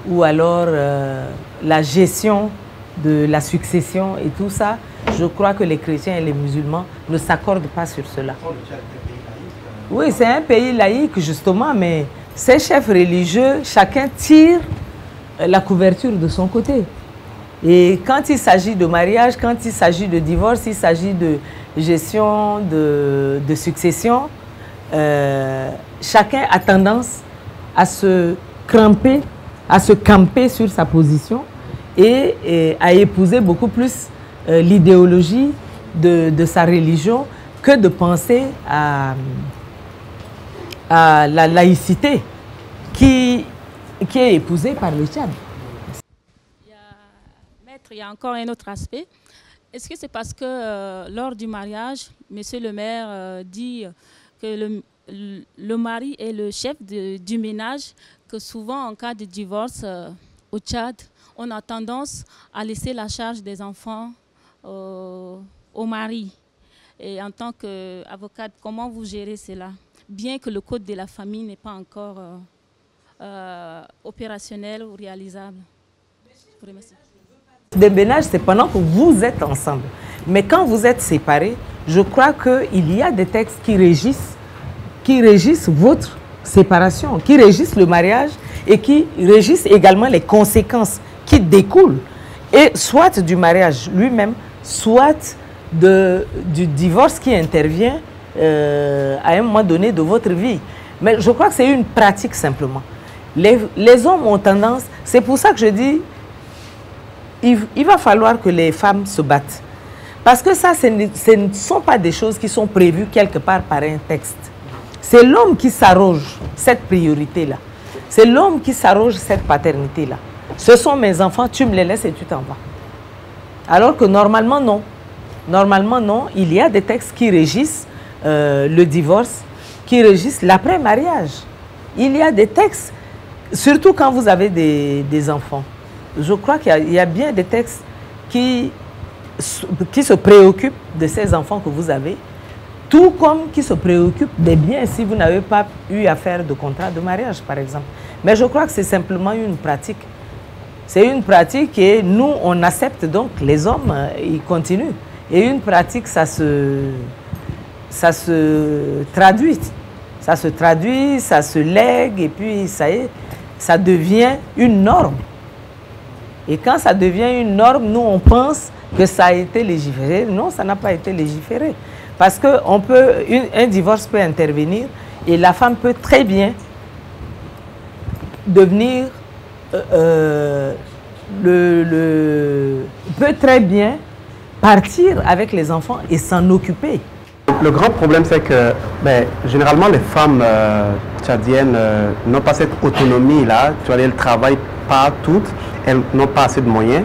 ou alors la gestion de la succession et tout ça. Je crois que les chrétiens et les musulmans ne s'accordent pas sur cela. Oui, c'est un pays laïque justement, mais ces chefs religieux, chacun tire la couverture de son côté. Et quand il s'agit de mariage, quand il s'agit de divorce, il s'agit de gestion de succession, chacun a tendance à se cramper, à se camper sur sa position et à épouser beaucoup plus l'idéologie de sa religion que de penser à la laïcité qui est épousée par le Tchad. Maître, il y a encore un autre aspect. Est-ce que c'est parce que lors du mariage, monsieur le maire dit que le mari est le chef du ménage, que souvent en cas de divorce au Tchad, on a tendance à laisser la charge des enfants au mari. Et en tant qu'avocate, comment vous gérez cela? Bien que le code de la famille n'est pas encore opérationnel ou réalisable. Le ménage, c'est pendant que vous êtes ensemble. Mais quand vous êtes séparés, je crois qu'il y a des textes qui régissent votre séparation, qui régissent le mariage et qui régissent également les conséquences qui découlent, et soit du mariage lui-même, soit du divorce qui intervient à un moment donné de votre vie. Mais je crois que c'est une pratique simplement. Les hommes ont tendance, c'est pour ça que je dis, il va falloir que les femmes se battent. Parce que ça, ce ne sont pas des choses qui sont prévues quelque part par un texte. C'est l'homme qui s'arroge cette priorité-là. C'est l'homme qui s'arroge cette paternité-là. Ce sont mes enfants, tu me les laisses et tu t'en vas. Alors que normalement, non. Normalement, non. Il y a des textes qui régissent le divorce, qui régissent l'après-mariage. Il y a des textes, surtout quand vous avez des enfants. Je crois qu'il y a bien des textes qui se préoccupent de ces enfants que vous avez, tout comme qui se préoccupent des biens si vous n'avez pas eu à faire de contrat de mariage, par exemple. Mais je crois que c'est simplement une pratique. C'est une pratique et nous, on accepte donc, les hommes, ils continuent. Et une pratique, ça se traduit. Ça se traduit, ça se lègue et puis ça y est, ça devient une norme. Et quand ça devient une norme, nous, on pense que ça a été légiféré. Non, ça n'a pas été légiféré. Parce qu'un divorce peut intervenir et la femme peut très bien devenir... peut très bien partir avec les enfants et s'en occuper. Le grand problème, c'est que généralement, les femmes tchadiennes n'ont pas cette autonomie-là. Tu vois, elles ne travaillent pas toutes, elles n'ont pas assez de moyens.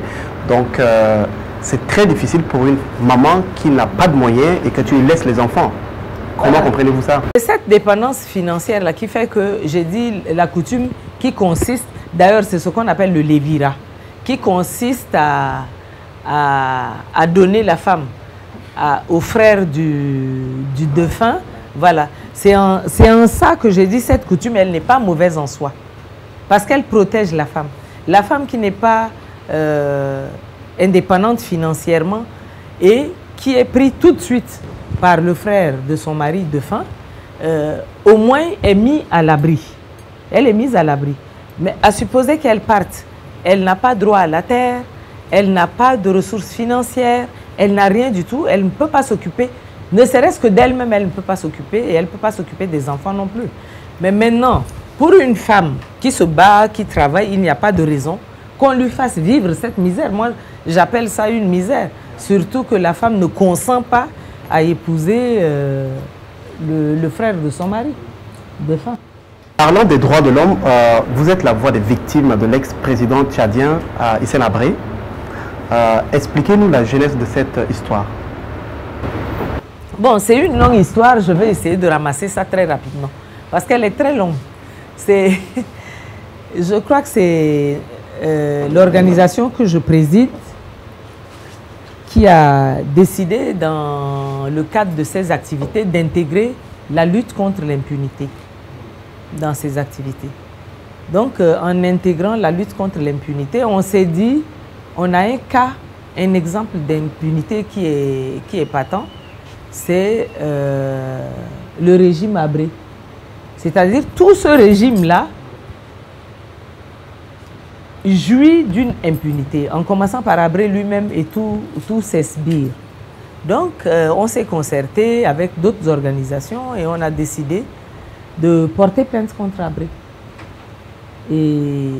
Donc, c'est très difficile pour une maman qui n'a pas de moyens et que tu lui laisses les enfants. Comment comprenez-vous ça? C'est cette dépendance financière-là qui fait que j'ai dit la coutume qui consiste, d'ailleurs c'est ce qu'on appelle le lévira, qui consiste à donner la femme au frère du défunt. Voilà. C'est en ça que j'ai dit cette coutume, elle n'est pas mauvaise en soi. Parce qu'elle protège la femme. La femme qui n'est pas indépendante financièrement et qui est prise tout de suite par le frère de son mari défunt, au moins est mise à l'abri. Elle est mise à l'abri. Mais à supposer qu'elle parte, elle n'a pas droit à la terre, elle n'a pas de ressources financières, elle n'a rien du tout, elle ne peut pas s'occuper, ne serait-ce que d'elle-même, elle ne peut pas s'occuper et elle ne peut pas s'occuper des enfants non plus. Mais maintenant, pour une femme qui se bat, qui travaille, il n'y a pas de raison qu'on lui fasse vivre cette misère. Moi, j'appelle ça une misère, surtout que la femme ne consent pas à épouser le frère de son mari, défunt. Parlant des droits de l'homme, vous êtes la voix des victimes de l'ex-président tchadien Hissène Habré. Expliquez-nous la genèse de cette histoire. Bon, c'est une longue histoire, je vais essayer de ramasser ça très rapidement, parce qu'elle est très longue. Je crois que c'est l'organisation que je préside qui a décidé, dans le cadre de ses activités, d'intégrer la lutte contre l'impunité dans ses activités. Donc, en intégrant la lutte contre l'impunité, on s'est dit, on a un cas, un exemple d'impunité qui est patent, c'est le régime Habré. C'est-à-dire, tout ce régime-là jouit d'une impunité, en commençant par Habré lui-même et tous ses sbires. Donc, on s'est concerté avec d'autres organisations et on a décidé de porter plainte contre Habré. Et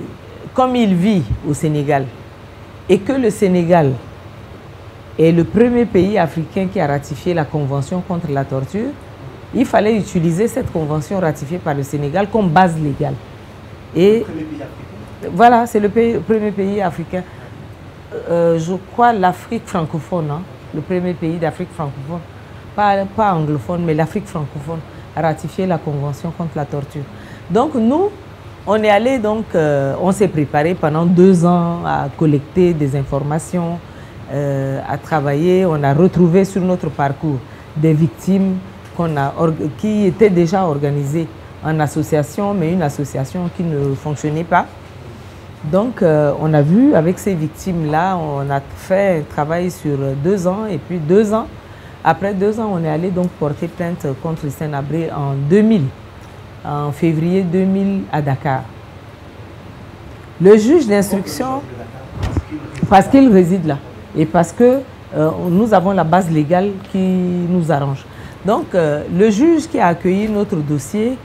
comme il vit au Sénégal, et que le Sénégal est le premier pays africain qui a ratifié la Convention contre la torture, il fallait utiliser cette convention ratifiée par le Sénégal comme base légale. Et voilà, c'est le premier pays africain. Je crois l'Afrique francophone, hein, le premier pays d'Afrique francophone, pas anglophone, mais l'Afrique francophone a ratifié la Convention contre la torture. Donc nous, on est allé, donc, on s'est préparé pendant 2 ans à collecter des informations, à travailler. On a retrouvé sur notre parcours des victimes qui étaient déjà organisées en association, mais une association qui ne fonctionnait pas. Donc, on a vu avec ces victimes-là, on a fait un travail sur 2 ans, et puis 2 ans, après 2 ans, on est allé donc porter plainte contre Hissène Habré en 2000, en février 2000 à Dakar. Le juge d'instruction, parce qu'il réside là, et parce que nous avons la base légale qui nous arrange. Donc, le juge qui a accueilli notre dossier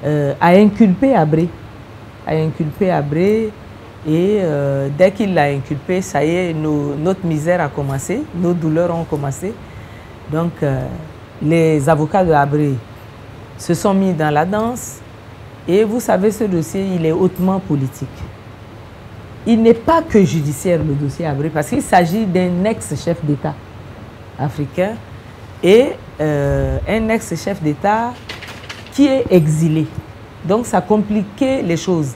a inculpé Habré. Et dès qu'il l'a inculpé, ça y est, notre misère a commencé, nos douleurs ont commencé. Donc, les avocats de Habré se sont mis dans la danse Et vous savez, ce dossier, il est hautement politique. Il n'est pas que judiciaire, le dossier Habré, parce qu'il s'agit d'un ex-chef d'État africain et un ex-chef d'État qui est exilé. Donc ça compliquait les choses.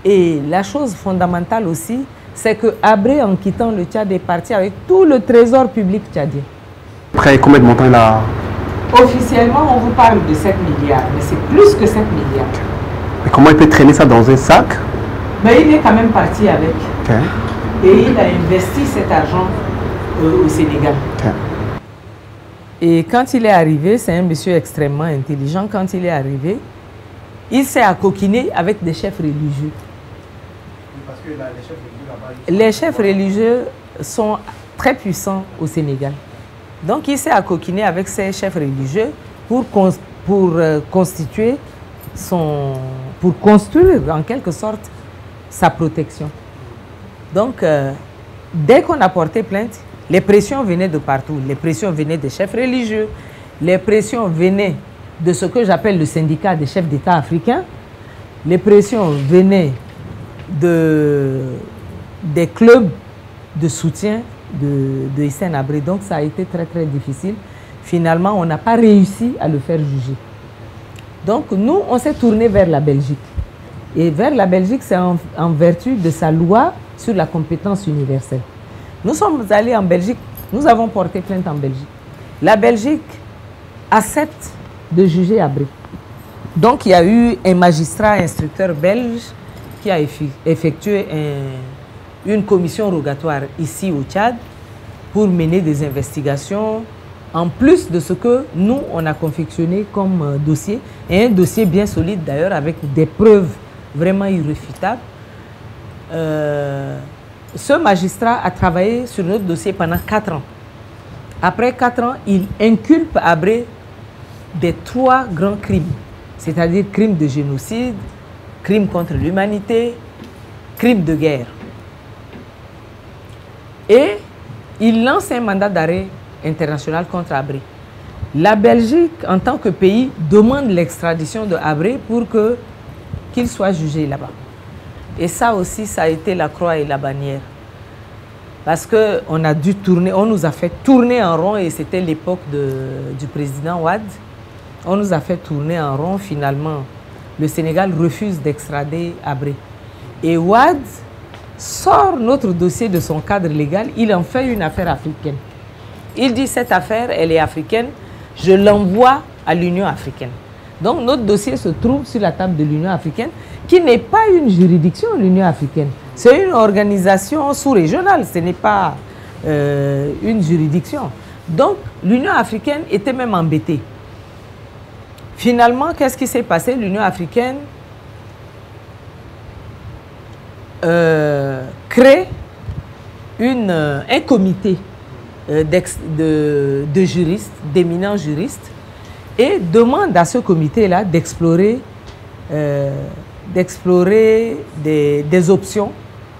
Et la chose fondamentale aussi, c'est que Habré, en quittant le Tchad, est parti avec tout le trésor public tchadien. Après, combien de montants il a? Officiellement, on vous parle de 7 milliards, mais c'est plus que 7 milliards. Mais comment il peut traîner ça dans un sac? Mais il est quand même parti avec. Okay. Et il a investi cet argent au Sénégal. Okay. Et quand il est arrivé, c'est un monsieur extrêmement intelligent. Quand il est arrivé, il s'est accoquiné avec des chefs religieux. Parce que les chefs religieux là-bas... Les chefs religieux sont très puissants au Sénégal. Donc il s'est accoquiné avec ces chefs religieux pour constituer pour construire en quelque sorte sa protection. Donc dès qu'on a porté plainte, les pressions venaient de partout. Les pressions venaient des chefs religieux, les pressions venaient de ce que j'appelle le syndicat des chefs d'État africains, les pressions venaient des clubs de soutien de Hissène Habré. Donc ça a été très très difficile. Finalement, on n'a pas réussi à le faire juger. Donc nous, on s'est tourné vers la Belgique. Et vers la Belgique, c'est en vertu de sa loi sur la compétence universelle. Nous sommes allés en Belgique, nous avons porté plainte en Belgique. La Belgique accepte de juger Habré. Donc il y a eu un magistrat instructeur belge qui a effectué une commission rogatoire ici au Tchad pour mener des investigations en plus de ce que nous, on a confectionné comme dossier, et un dossier bien solide d'ailleurs avec des preuves vraiment irréfutables. Ce magistrat a travaillé sur notre dossier pendant 4 ans. Après 4 ans, il inculpe Habré des 3 grands crimes, c'est-à-dire crimes de génocide, crimes contre l'humanité, crimes de guerre. Et il lance un mandat d'arrêt international contre Habré. La Belgique, en tant que pays, demande l'extradition de Habré pour qu'il soit jugé là-bas. Et ça aussi, ça a été la croix et la bannière. Parce qu'on a dû tourner, on nous a fait tourner en rond, et c'était l'époque du président Wade. On nous a fait tourner en rond, finalement. Le Sénégal refuse d'extrader Habré. Et Wade sort notre dossier de son cadre légal, il en fait une affaire africaine. Il dit, cette affaire, elle est africaine, je l'envoie à l'Union africaine. Donc notre dossier se trouve sur la table de l'Union africaine, qui n'est pas une juridiction, l'Union africaine. C'est une organisation sous-régionale, ce n'est pas une juridiction. Donc l'Union africaine était même embêtée. Finalement, qu'est-ce qui s'est passé? L'Union africaine crée un comité de juristes, d'éminents juristes, et demande à ce comité-là d'explorer des options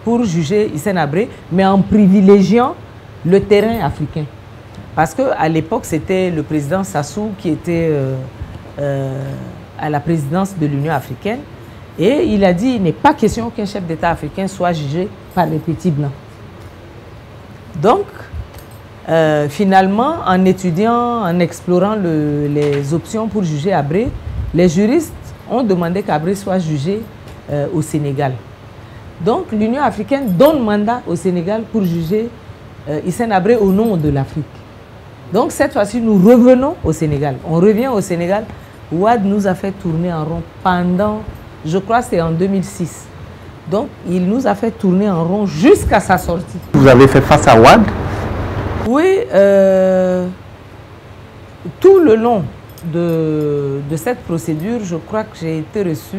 pour juger Hissène Habré, mais en privilégiant le terrain africain. Parce qu'à l'époque, c'était le président Sassou qui était à la présidence de l'Union africaine. Et il a dit, il n'est pas question qu'un chef d'État africain soit jugé par les petits blancs. Donc, finalement, en étudiant, en explorant les options pour juger Habré, les juristes ont demandé qu'Habré soit jugé au Sénégal. Donc, l'Union africaine donne mandat au Sénégal pour juger Hissène Habré au nom de l'Afrique. Donc, cette fois-ci, nous revenons au Sénégal. On revient au Sénégal. Wade nous a fait tourner en rond pendant, je crois que c'est en 2006. Donc, il nous a fait tourner en rond jusqu'à sa sortie. Vous avez fait face à Wade? Oui, tout le long de cette procédure, je crois que j'ai été reçu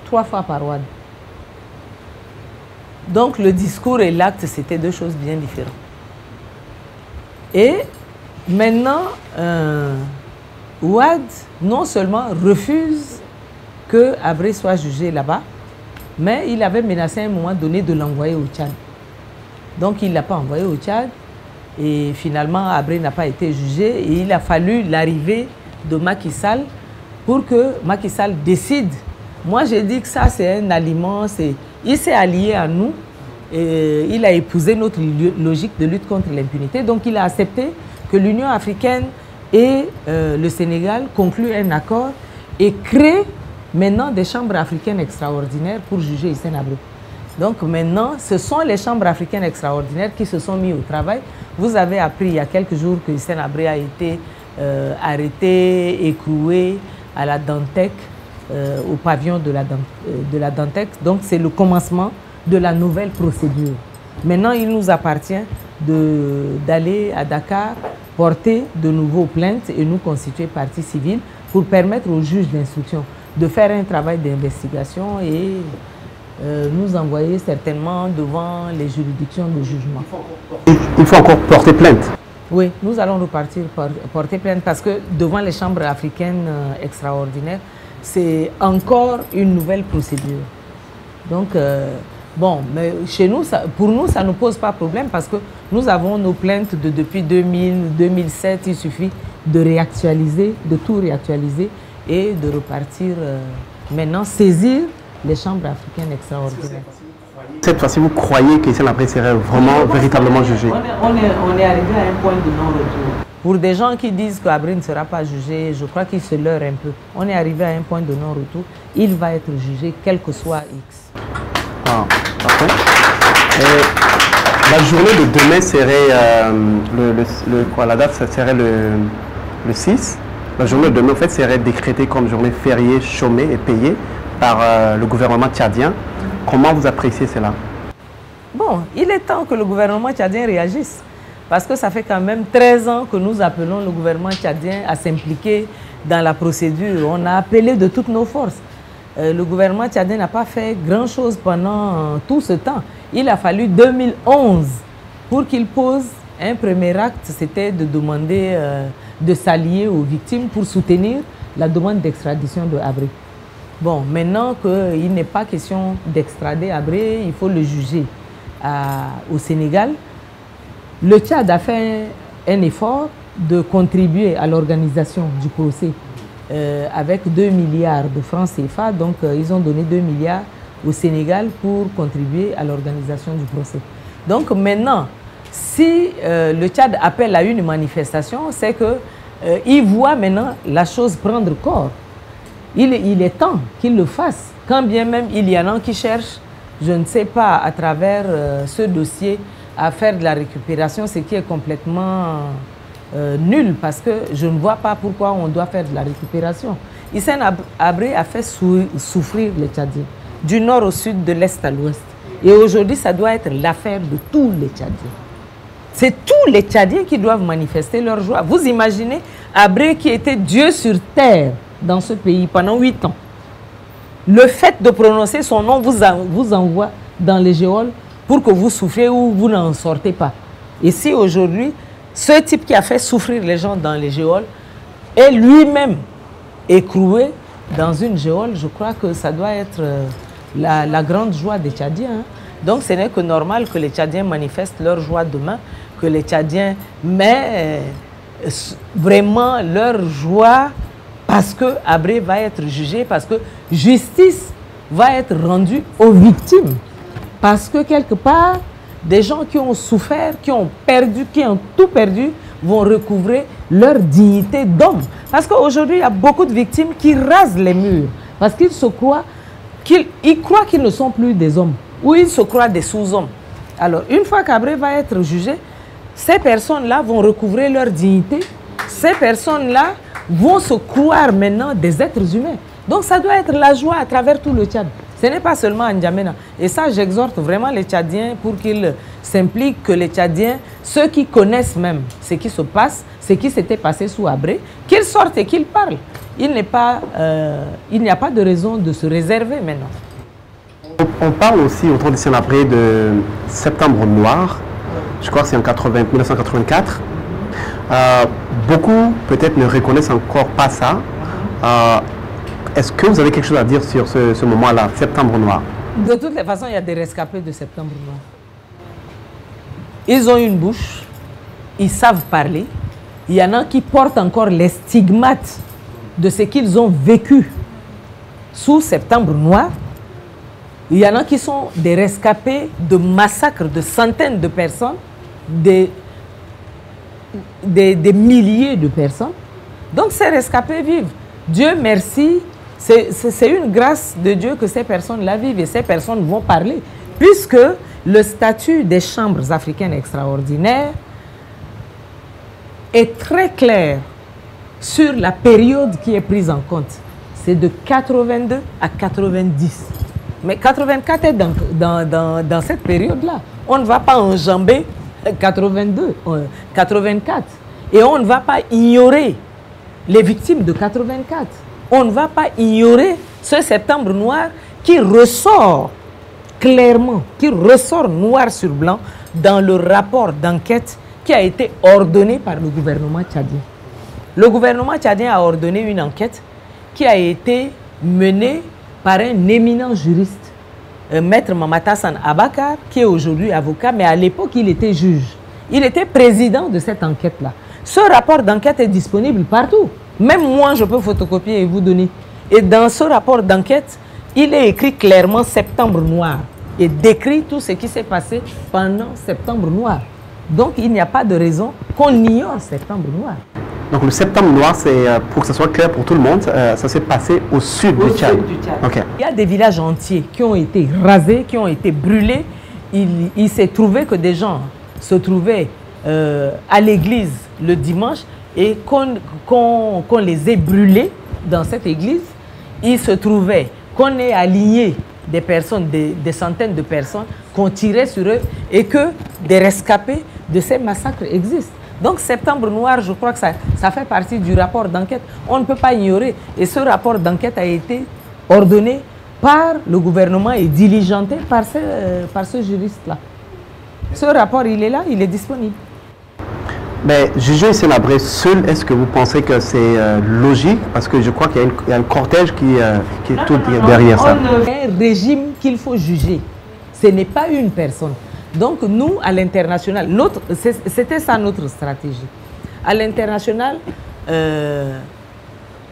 3 fois par Wade. Donc le discours et l'acte, c'était 2 choses bien différentes. Et maintenant, Wade non seulement refuse que Habré soit jugé là-bas, mais il avait menacé à un moment donné de l'envoyer au Tchad. Donc il ne l'a pas envoyé au Tchad. Et finalement, Habré n'a pas été jugé, et il a fallu l'arrivée de Macky Sall pour que Macky Sall décide Moi, j'ai dit que ça, c'est un aliment. Il s'est allié à nous. Et il a épousé notre logique de lutte contre l'impunité. Donc, il a accepté que l'Union africaine et le Sénégal concluent un accord et créent maintenant des chambres africaines extraordinaires pour juger Hissène Habré. Donc maintenant, ce sont les chambres africaines extraordinaires qui se sont mis au travail. Vous avez appris il y a quelques jours que Hissène Habré a été arrêté, écroué à la Dantec, au pavillon de la Dantec. Donc c'est le commencement de la nouvelle procédure. Maintenant, il nous appartient d'aller à Dakar, porter de nouveaux plaintes et nous constituer partie civile pour permettre aux juges d'instruction de faire un travail d'investigation et nous envoyer certainement devant les juridictions de jugement. Il faut encore porter plainte. Oui, nous allons repartir porter plainte parce que devant les chambres africaines extraordinaires, c'est encore une nouvelle procédure. Donc, bon, mais chez nous, pour nous, ça ne pose pas problème parce que nous avons nos plaintes depuis 2000, 2007. Il suffit de réactualiser, de tout réactualiser et de repartir maintenant, saisir les chambres africaines extraordinaires. Cette fois-ci, vous croyez que Hissène Habré serait vraiment, véritablement jugé? On est arrivé à un point de non-retour. Pour des gens qui disent qu'Habré ne sera pas jugé, je crois qu'ils se leurrent un peu. On est arrivé à un point de non-retour. Il va être jugé, quel que soit X. Ah, parfait. La journée de demain serait, la date serait le 6. La journée de demain, en fait, serait décrétée comme journée fériée, chômée et payée par le gouvernement tchadien. Comment vous appréciez cela? Bon, il est temps que le gouvernement tchadien réagisse. Parce que ça fait quand même 13 ans que nous appelons le gouvernement tchadien à s'impliquer dans la procédure. On a appelé de toutes nos forces. Le gouvernement tchadien n'a pas fait grand-chose pendant tout ce temps. Il a fallu 2011 pour qu'il pose un premier acte, c'était de demander de s'allier aux victimes pour soutenir la demande d'extradition de Habré. Bon, maintenant qu'il n'est pas question d'extrader Habré, il faut le juger au Sénégal. Le Tchad a fait un effort de contribuer à l'organisation du procès avec 2 milliards de francs CFA. Donc, ils ont donné 2 milliards au Sénégal pour contribuer à l'organisation du procès. Donc, maintenant, si le Tchad appelle à une manifestation, c'est qu'il voit maintenant la chose prendre corps. Il est temps qu'il le fasse, quand bien même il y en a qui cherchent, je ne sais pas, à travers ce dossier, à faire de la récupération, ce qui est complètement nul, parce que je ne vois pas pourquoi on doit faire de la récupération. Hissène Habré a fait souffrir les Tchadiens, du nord au sud, de l'est à l'ouest. Et aujourd'hui, ça doit être l'affaire de tous les Tchadiens. C'est tous les Tchadiens qui doivent manifester leur joie. Vous imaginez Habré qui était Dieu sur terre dans ce pays pendant 8 ans. Le fait de prononcer son nom vous envoie dans les géoles pour que vous souffriez ou vous n'en sortez pas. Et si aujourd'hui, ce type qui a fait souffrir les gens dans les géoles est lui-même écroué dans une géole, je crois que ça doit être la grande joie des Tchadiens. Hein. Donc ce n'est que normal que les Tchadiens manifestent leur joie demain, que les Tchadiens mettent vraiment leur joie parce que Habré va être jugé, parce que justice va être rendue aux victimes. Parce que quelque part, des gens qui ont souffert, qui ont perdu, qui ont tout perdu, vont recouvrer leur dignité d'homme. Parce qu'aujourd'hui, il y a beaucoup de victimes qui rasent les murs. Parce qu'ils se croient qu'ils ne sont plus des hommes. Ou ils se croient des sous-hommes. Alors, une fois qu'Habré va être jugé, ces personnes-là vont recouvrer leur dignité. Ces personnes-là vont se croire maintenant des êtres humains. Donc, ça doit être la joie à travers tout le Tchad. Ce n'est pas seulement à N'Djamena. Et ça, j'exhorte vraiment les Tchadiens pour qu'ils s'impliquent, que les Tchadiens, ceux qui connaissent même ce qui se passe, ce qui s'était passé sous Habré, qu'ils sortent et qu'ils parlent. Il n'y a pas de raison de se réserver maintenant. On parle aussi autour d'Hissène Habré de Septembre Noir. Je crois que c'est en 1984. Beaucoup peut-être ne reconnaissent encore pas ça. Est-ce que vous avez quelque chose à dire sur ce moment-là, Septembre Noir? De toutes les façons, il y a des rescapés de Septembre Noir. Ils ont une bouche, ils savent parler. Il y en a qui portent encore les stigmates de ce qu'ils ont vécu sous Septembre Noir. Il y en a qui sont des rescapés de massacres de centaines de personnes, des milliers de personnes. Donc ces rescapés vivent. Dieu merci, c'est une grâce de Dieu que ces personnes-là vivent et ces personnes vont parler. Puisque le statut des chambres africaines extraordinaires est très clair sur la période qui est prise en compte. C'est de 82 à 90. Mais 84 est dans cette période-là. On ne va pas enjamber 82, 84. Et on ne va pas ignorer les victimes de 84. On ne va pas ignorer ce Septembre Noir qui ressort clairement, qui ressort noir sur blanc dans le rapport d'enquête qui a été ordonné par le gouvernement tchadien. Le gouvernement tchadien a ordonné une enquête qui a été menée par un éminent juriste, Maître Mamata San Abakar, qui est aujourd'hui avocat, mais à l'époque, il était juge. Il était président de cette enquête-là. Ce rapport d'enquête est disponible partout. Même moi, je peux photocopier et vous donner. Et dans ce rapport d'enquête, il est écrit clairement Septembre Noir et décrit tout ce qui s'est passé pendant Septembre Noir. Donc, il n'y a pas de raison qu'on ignore Septembre Noir. Donc, le Septembre Noir, c'est pour que ce soit clair pour tout le monde, ça s'est passé au sud du Tchad. Okay. Il y a des villages entiers qui ont été rasés, qui ont été brûlés. Il s'est trouvé que des gens se trouvaient à l'église le dimanche et qu'on les ait brûlés dans cette église. Il se trouvait qu'on ait aligné des personnes, des centaines de personnes, qu'on tirait sur eux et que des rescapés de ces massacres existent. Donc Septembre Noir, je crois que ça fait partie du rapport d'enquête. On ne peut pas ignorer. Et ce rapport d'enquête a été ordonné par le gouvernement et diligenté par ce juriste-là. Ce rapport, il est là, il est disponible. Mais juger Hissène-Habré seul, est-ce que vous pensez que c'est logique? Parce que je crois qu'il y a un cortège qui est tout derrière ça. C'est un régime qu'il faut juger. Ce n'est pas une personne. Donc nous, à l'international, c'était ça notre stratégie. À l'international,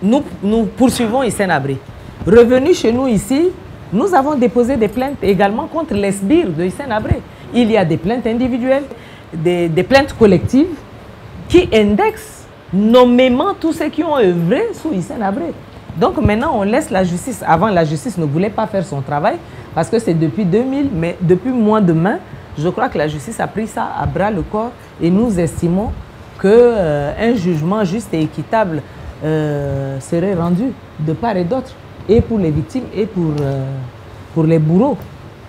nous poursuivons Hissène-Habré. Revenu chez nous ici, nous avons déposé des plaintes également contre les sbires de Hissène-Habré. Il y a des plaintes individuelles, des plaintes collectives qui indexent nommément tous ceux qui ont œuvré sous Hissène-Habré. Donc maintenant, on laisse la justice. Avant, la justice ne voulait pas faire son travail parce que c'est depuis 2000, mais depuis moins de main, je crois que la justice a pris ça à bras le corps et nous estimons qu'un jugement juste et équitable serait rendu de part et d'autre, et pour les victimes et pour les bourreaux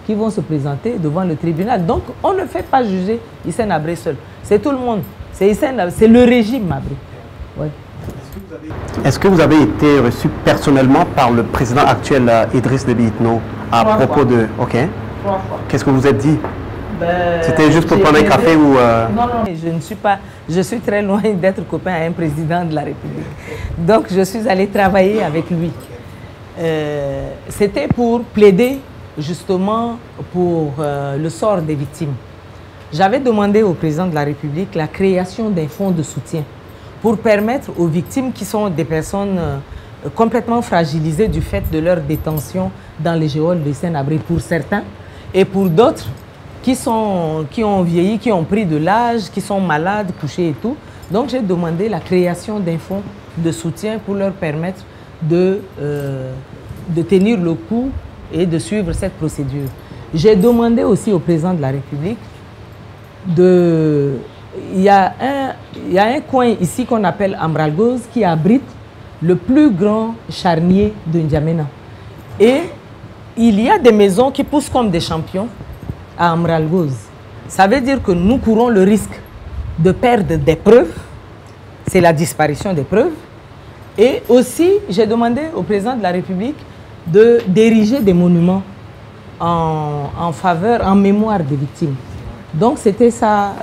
qui vont se présenter devant le tribunal. Donc on ne fait pas juger Hissène-Habré seul, c'est tout le monde, c'est le régime Habré. Ouais. Est-ce que vous avez été reçu personnellement par le président actuel Idriss Déby Itno à propos de... Ok. 3 fois. Qu'est-ce que vous êtes dit? C'était juste pour prendre un café ou... Non, je ne suis pas... Je suis très loin d'être copain à un président de la République. Donc, je suis allée travailler avec lui. C'était pour plaider justement pour le sort des victimes. J'avais demandé au président de la République la création d'un fonds de soutien pour permettre aux victimes qui sont des personnes complètement fragilisées du fait de leur détention dans les geôles de Hissène-Habré pour certains, et pour d'autres qui ont vieilli, qui ont pris de l'âge, qui sont malades, couchés et tout. Donc j'ai demandé la création d'un fonds de soutien pour leur permettre de tenir le coup et de suivre cette procédure. J'ai demandé aussi au président de la République Il y a un coin ici qu'on appelle Amralgoz qui abrite le plus grand charnier de N'Djamena. Et il y a des maisons qui poussent comme des champions à Amralgoz. Ça veut dire que nous courons le risque de perdre des preuves. C'est la disparition des preuves. Et aussi, j'ai demandé au président de la République d'ériger des monuments en faveur, en mémoire des victimes. Donc c'était ça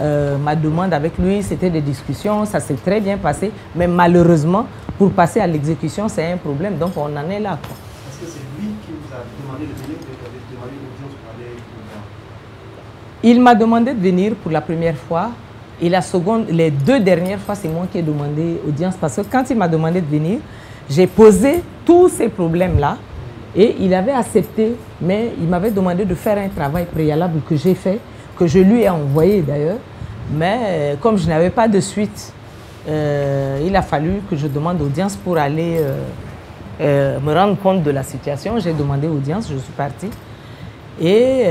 ma demande avec lui, c'était des discussions, ça s'est très bien passé, mais malheureusement, pour passer à l'exécution, c'est un problème, donc on en est là. Est-ce que c'est lui qui vous a demandé de venir, vous avez demandé l'audience pour aller Il m'a demandé de venir pour la première fois, et les 2 dernières fois, c'est moi qui ai demandé audience, parce que quand il m'a demandé de venir, j'ai posé tous ces problèmes-là, Et il avait accepté, mais il m'avait demandé de faire un travail préalable que j'ai fait, que je lui ai envoyé d'ailleurs. Mais comme je n'avais pas de suite, il a fallu que je demande audience pour aller me rendre compte de la situation. J'ai demandé audience, je suis partie. Et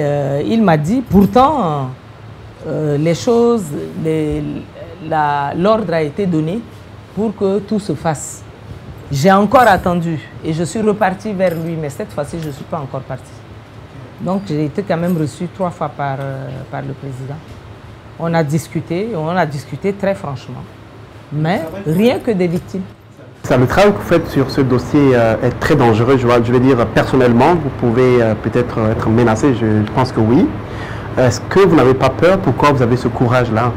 il m'a dit, pourtant, les choses, l'ordre a été donné pour que tout se fasse. J'ai encore attendu et je suis repartie vers lui, mais cette fois-ci, je ne suis pas encore partie. Donc, j'ai été quand même reçue 3 fois par le président. On a discuté très franchement, mais rien que des victimes. Le travail que vous faites sur ce dossier est très dangereux. Je vais dire personnellement, vous pouvez peut-être être menacé, je pense que oui. Est-ce que vous n'avez pas peur? Pourquoi vous avez ce courage-là?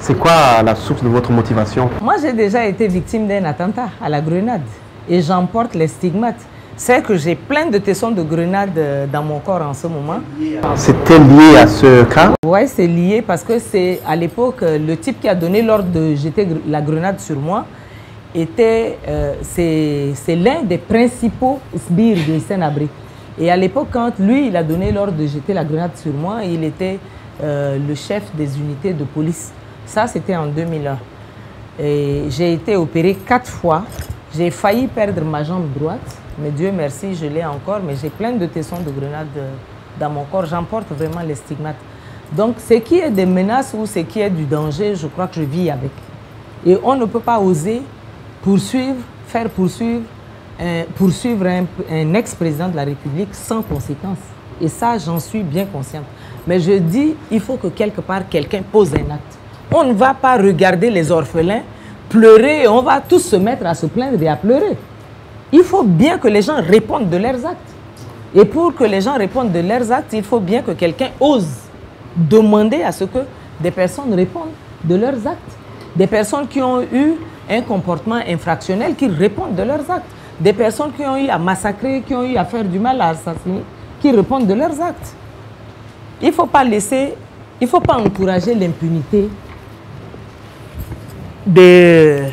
C'est quoi la source de votre motivation? Moi, j'ai déjà été victime d'un attentat à la grenade et j'en porte les stigmates. C'est que j'ai plein de tessons de grenade dans mon corps en ce moment. C'était lié à ce cas? Oui, c'est lié parce que c'est à l'époque, le type qui a donné l'ordre de jeter la grenade sur moi, c'est l'un des principaux sbires de Hissène Habré. Et à l'époque, quand lui, il a donné l'ordre de jeter la grenade sur moi, il était le chef des unités de police. Ça, c'était en 2001. Et j'ai été opérée 4 fois. J'ai failli perdre ma jambe droite, mais Dieu merci, je l'ai encore. Mais j'ai plein de tessons de grenade dans mon corps. J'en porte vraiment les stigmates. Donc, ce qui est des menaces ou ce qui est du danger, je crois que je vis avec. Et on ne peut pas oser faire poursuivre un ex-président de la République sans conséquence. Et ça, j'en suis bien consciente. Mais je dis, il faut que quelque part, quelqu'un pose un acte. On ne va pas regarder les orphelins pleurer et on va tous se mettre à se plaindre et à pleurer. Il faut bien que les gens répondent de leurs actes. Et pour que les gens répondent de leurs actes, il faut bien que quelqu'un ose demander à ce que des personnes répondent de leurs actes. Des personnes qui ont eu un comportement infractionnel, qui répondent de leurs actes. Des personnes qui ont eu à massacrer, qui ont eu à faire du mal, à assassiner, qui répondent de leurs actes. Il ne faut pas encourager l'impunité des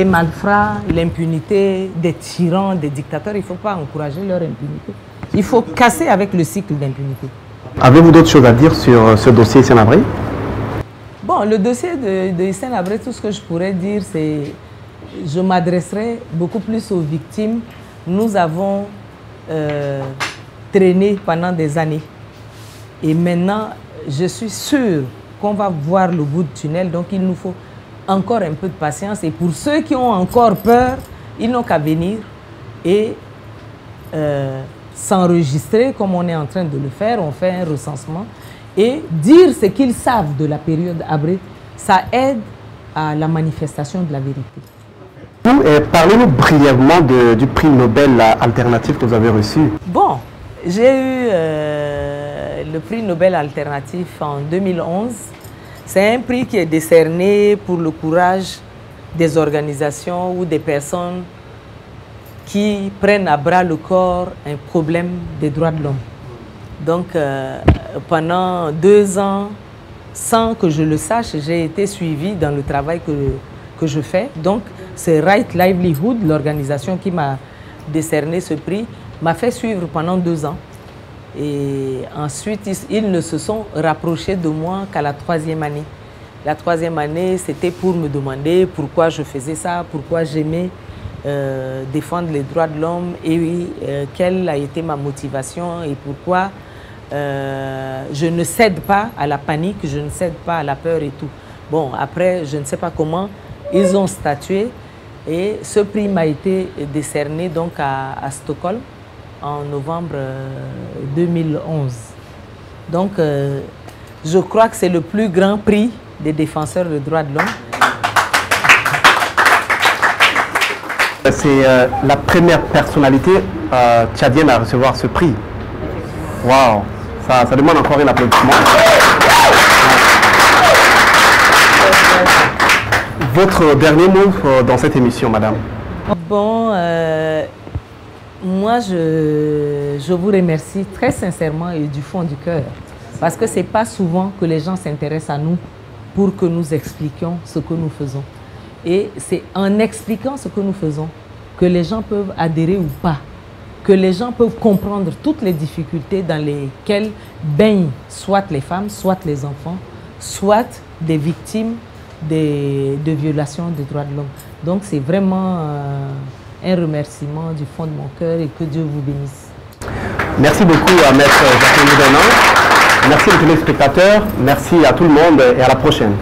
malfrats, l'impunité des tyrans, des dictateurs. Il ne faut pas encourager leur impunité. Il faut casser avec le cycle d'impunité. Avez-vous d'autres choses à dire sur ce dossier Hissène Habré? Bon, le dossier de Hissène Habré, tout ce que je pourrais dire, c'est je m'adresserai beaucoup plus aux victimes. Nous avons traîné pendant des années. Et maintenant, je suis sûre qu'on va voir le bout du tunnel. Donc, il nous faut encore un peu de patience. Et pour ceux qui ont encore peur, ils n'ont qu'à venir et s'enregistrer comme on est en train de le faire. On fait un recensement et dire ce qu'ils savent de la période Habré. Ça aide à la manifestation de la vérité. Parlez-nous brièvement du prix Nobel alternatif que vous avez reçu. Bon, j'ai eu le prix Nobel alternatif en 2011. C'est un prix qui est décerné pour le courage des organisations ou des personnes qui prennent à bras le corps un problème des droits de l'homme. Donc, pendant 2 ans, sans que je le sache, j'ai été suivie dans le travail que je fais. Donc, c'est Right Livelihood, l'organisation qui m'a décerné ce prix, m'a fait suivre pendant 2 ans. Et ensuite, ils ne se sont rapprochés de moi qu'à la 3e année. La 3e année, c'était pour me demander pourquoi je faisais ça, pourquoi j'aimais défendre les droits de l'homme et quelle a été ma motivation et pourquoi je ne cède pas à la panique, je ne cède pas à la peur et tout. Bon, après, je ne sais pas comment, ils ont statué et ce prix m'a été décerné donc à Stockholm en novembre 2011. Donc, je crois que c'est le plus grand prix des défenseurs des droits de l'homme. C'est la première personnalité tchadienne à recevoir ce prix. Waouh, ça demande encore un applaudissement. Votre dernier mot dans cette émission, madame? Bon, moi, je vous remercie très sincèrement et du fond du cœur. Parce que ce n'est pas souvent que les gens s'intéressent à nous pour que nous expliquions ce que nous faisons. Et c'est en expliquant ce que nous faisons que les gens peuvent adhérer ou pas, que les gens peuvent comprendre toutes les difficultés dans lesquelles baignent soit les femmes, soit les enfants, soit des victimes de violations des droits de l'homme. Donc c'est vraiment un remerciement du fond de mon cœur et que Dieu vous bénisse. Merci beaucoup à Maître Jacqueline Denon. Merci aux téléspectateurs. Merci à tout le monde et à la prochaine.